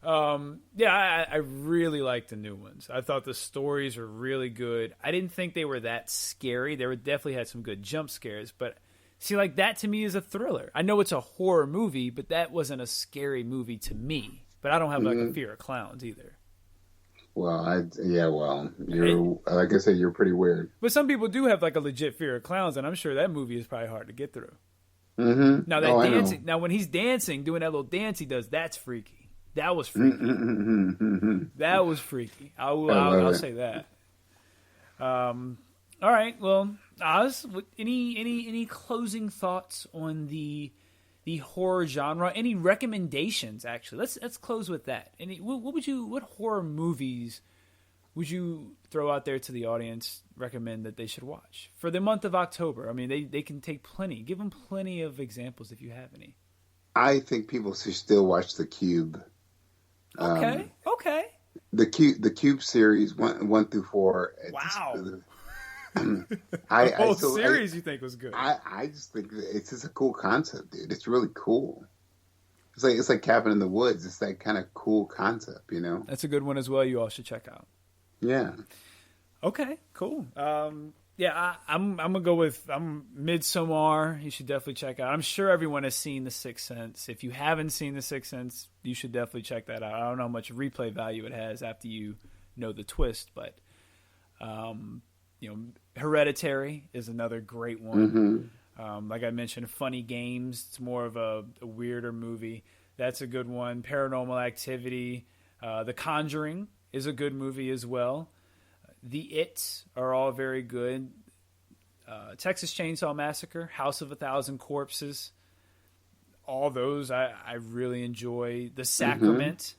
I really liked the new ones. I thought the stories were really good. I didn't think they were that scary. They definitely had some good jump scares, but see, like that to me is a thriller. I know it's a horror movie, but that wasn't a scary movie to me. But I don't have like a fear of clowns either. Well, you're like I said, you're pretty weird. But some people do have like a legit fear of clowns, and I'm sure that movie is probably hard to get through. Mm-hmm. Now that dancing, now when he's dancing, doing that little dance he does, that's freaky. That was freaky. That was freaky. I'll say that. All right. Well, Oz, any closing thoughts on the horror genre? Any recommendations? Actually, let's close with that. What horror movies would you throw out there to the audience, recommend that they should watch for the month of October? I mean, they can take plenty. Give them plenty of examples if you have any. I think people should still watch The Cube. Okay. The Cube series 1 through 4. Wow. The whole series you think was good? I just think it's just a cool concept, dude. It's really cool. It's like Cabin in the Woods. It's that kind of cool concept, you know. That's a good one as well. You all should check out. Yeah. Okay. Cool. Yeah, I'm gonna go with Midsommar. You should definitely check out. I'm sure everyone has seen The Sixth Sense. If you haven't seen The Sixth Sense, you should definitely check that out. I don't know how much replay value it has after you know the twist, but Hereditary is another great one. Like I mentioned, Funny Games. It's more of a weirder movie. That's a good one. Paranormal Activity. The Conjuring is a good movie as well. The It are all very good. Texas Chainsaw Massacre, House of a Thousand Corpses. All those I really enjoy. The Sacrament.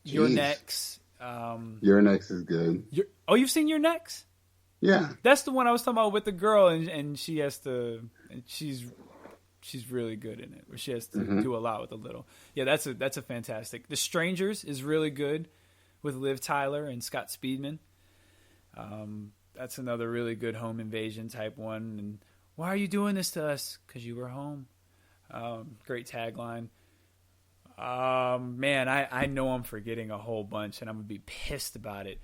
Your Next. Your Next is good. You've seen Your Next? Yeah. That's the one I was talking about with the girl, and she has to. And she's really good in it. Where she has to do a lot with a little. Yeah, that's a fantastic. The Strangers is really good with Liv Tyler and Scott Speedman. That's another really good home invasion type one. And why are you doing this to us? Because you were home. Great tagline. Man, I know I'm forgetting a whole bunch, and I'm gonna be pissed about it.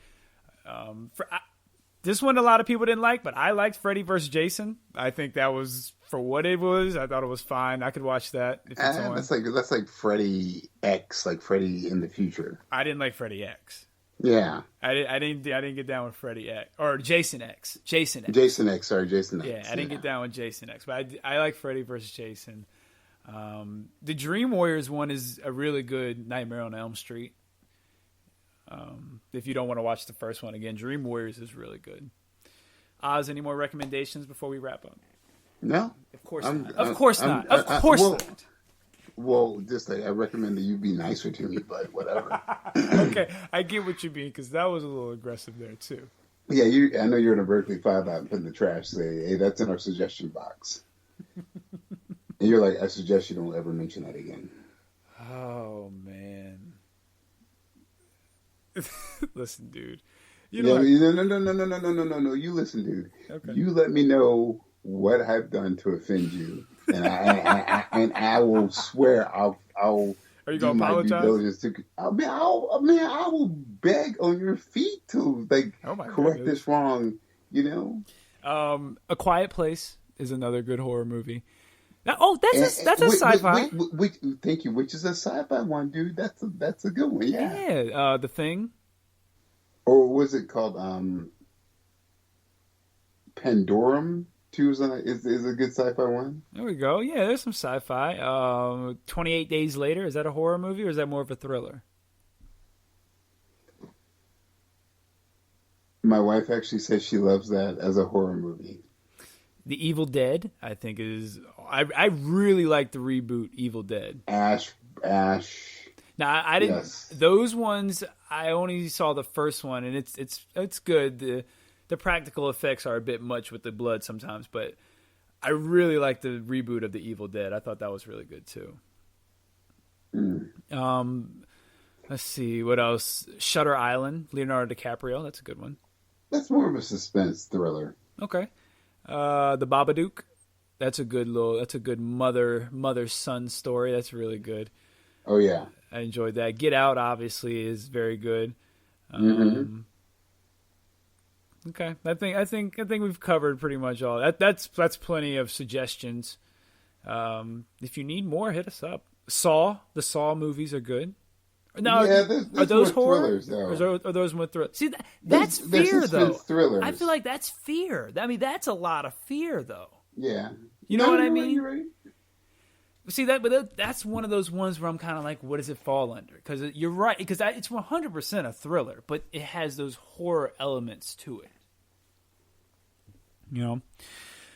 This one a lot of people didn't like, but I liked Freddy vs. Jason. I think that was, for what it was, I thought it was fine. I could watch that if it's on. That's like Freddy X, like Freddy in the future. I didn't like Freddy X. Yeah, I didn't get down with Freddy X or Jason X. Jason X. Sorry, Jason X. Yeah, I didn't get down with Jason X, but I like Freddy vs. Jason. The Dream Warriors one is a really good Nightmare on Elm Street. If you don't want to watch the first one again, Dream Warriors is really good. Oz, any more recommendations before we wrap up? No, of course not. Of course not. Well, just I recommend that you be nicer to me, but whatever. Okay, I get what you mean, because that was a little aggressive there too. Yeah, I know you're in a Berkeley 5 out and put in the trash. Say, hey, that's in our suggestion box. And you're like, I suggest you don't ever mention that again. Oh man. Listen, dude. No. You listen, dude. Okay. You let me know what I've done to offend you, and I will swear I'll. Are you gonna apologize? I will beg on your feet to correct this wrong. You know. A Quiet Place is another good horror movie. That's a sci-fi. Thank you. Which is a sci-fi one, dude. That's a good one. Yeah. Yeah. The Thing. Or was it called Pandorum? Is a good sci-fi one. There we go. Yeah, there's some sci-fi. 28 Days Later. Is that a horror movie or is that more of a thriller? My wife actually says she loves that as a horror movie. The Evil Dead, I think, is. I really like the reboot Evil Dead. Ash. Now I didn't. Yes. Those ones I only saw the first one, and it's good. The practical effects are a bit much with the blood sometimes, but I really like the reboot of the Evil Dead. I thought that was really good too. Let's see what else. Shutter Island, Leonardo DiCaprio. That's a good one. That's more of a suspense thriller. Okay. The Babadook. That's a good mother-son story. That's really good. Oh yeah. I enjoyed that. Get Out obviously is very good. Okay. I think we've covered pretty much all. That's plenty of suggestions. If you need more, hit us up. The Saw movies are good. No, yeah, there's are those more horror? thrillers, or are those more thrillers? See, that's fear, though. Thrillers. I feel like that's fear. I mean, that's a lot of fear, though. Yeah. You know what I mean? You're right. See that's one of those ones where I'm kind of like, what does it fall under? Because you're right, because it's 100% a thriller, but it has those horror elements to it. You know?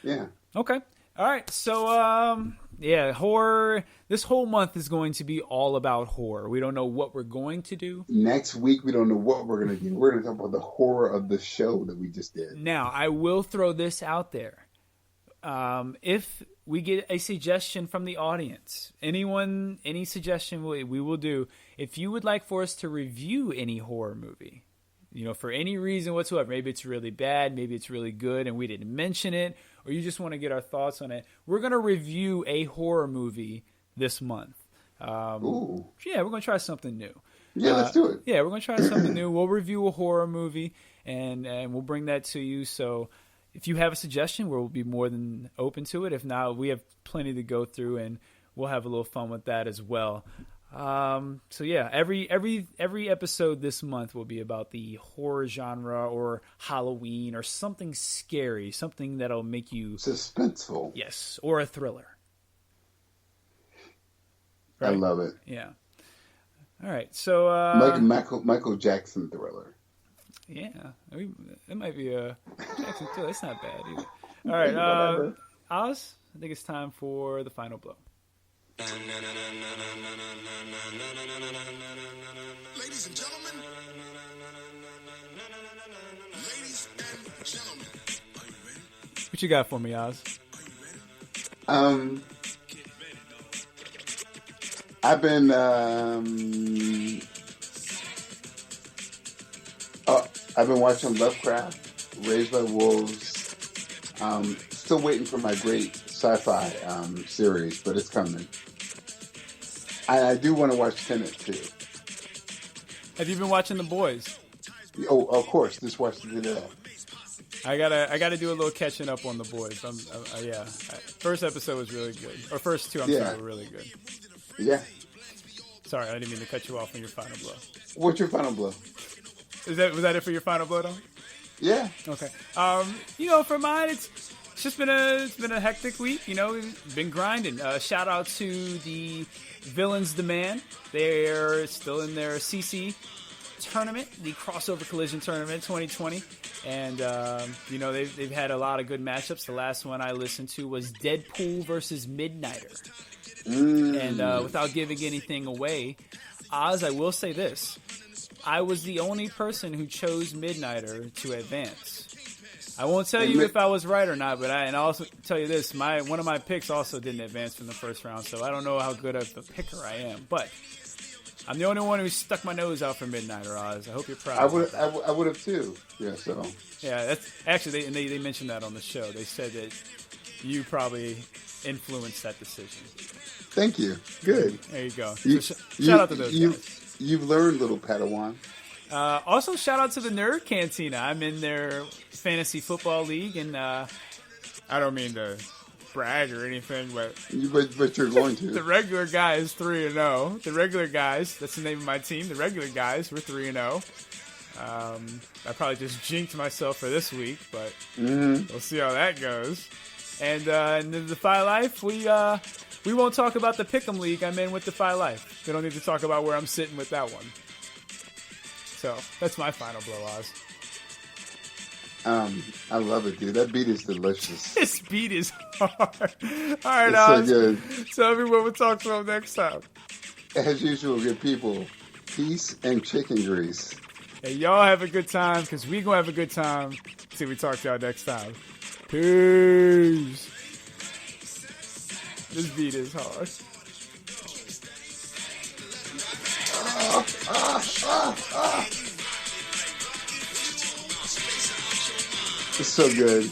Yeah. Okay. All right. So, horror. This whole month is going to be all about horror. We don't know what we're going to do. Next week, we don't know what we're going to do. We're going to talk about the horror of the show that we just did. Now, I will throw this out there. If we get a suggestion from the audience, any suggestion we will do. If you would like for us to review any horror movie, for any reason whatsoever, maybe it's really bad, maybe it's really good and we didn't mention it, or you just want to get our thoughts on it, we're going to review a horror movie this month. Ooh. Yeah, we're going to try something new. Yeah, let's do it. Yeah, we're going to try something new. We'll review a horror movie and we'll bring that to you. So if you have a suggestion, we'll be more than open to it. If not, we have plenty to go through, and we'll have a little fun with that as well. So yeah, every episode this month will be about the horror genre or Halloween or something scary, something that'll make you suspenseful. Yes, or a thriller. Right? I love it. Yeah. All right, so Michael Jackson thriller. Yeah, it might be a Jackson thriller. It's not bad either. All right, Oz, I think it's time for the final blow. Ladies and gentlemen, are you ready? What you got for me, Oz? I've been watching Lovecraft, Raised by Wolves. Still waiting for my great sci-fi series, but it's coming. I do want to watch Tenet too. Have you been watching The Boys? Oh, of course. Just watched it today. I gotta do a little catching up on The Boys. Yeah. First episode was really good, or first two. Sorry, were really good. Yeah. Sorry, I didn't mean to cut you off on your final blow. What's your final blow? Was that it for your final blow, though? Yeah. Okay. For mine, it's just been a hectic week. We've been grinding. Shout out to the Villains Demand. They're still in their CC tournament, the Crossover Collision Tournament 2020, and they've had a lot of good matchups. The last one I listened to was Deadpool versus Midnighter. And without giving anything away, Oz, I will say this. I was the only person who chose Midnighter to advance. I won't tell you if I was right or not, but I'll also tell you this. One of my picks also didn't advance from the first round, so I don't know how good of a picker I am. But I'm the only one who stuck my nose out for Midnighter, Oz. I hope you're proud. I would have too. Yeah, so. Yeah, that's actually, they mentioned that on the show. They said that you probably influenced that decision. Thank you. Good. There you go. Shout out to those guys. You've learned, little Padawan. Also, shout out to the Nerd Cantina. I'm in their fantasy football league, and I don't mean to brag or anything, but you're going to. The regular guys 3-0. The regular guys, that's the name of my team. The regular guys were 3-0. I probably just jinxed myself for this week, but we'll see how that goes. And in the Defy Life, we won't talk about the Pick'em League I'm in with Defy Life. We don't need to talk about where I'm sitting with that one. So that's my final blow, Oz. I love it, dude. That beat is delicious. This beat is hard. All right, Oz. So good. Tell everyone we'll talk to them next time. As usual, good people. Peace and chicken grease. Hey, y'all have a good time, because we going to have a good time until we talk to y'all next time. Peace. This beat is hard. It's so good.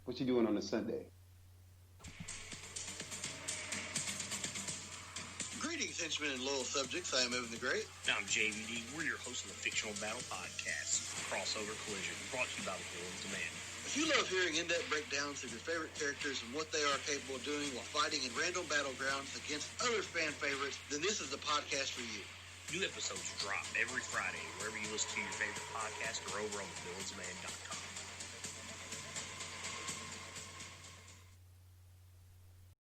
What you doing on a Sunday? Greetings, henchmen and loyal subjects. I am Evan the Great. I'm JVD. We're your hosts of the Fictional Battle Podcast, Crossover Collision, brought to you by the Villains Demand. If you love hearing in-depth breakdowns of your favorite characters and what they are capable of doing while fighting in random battlegrounds against other fan favorites, then this is the podcast for you. New episodes drop every Friday wherever you listen to your favorite podcast or over on thevillainsdemand.com.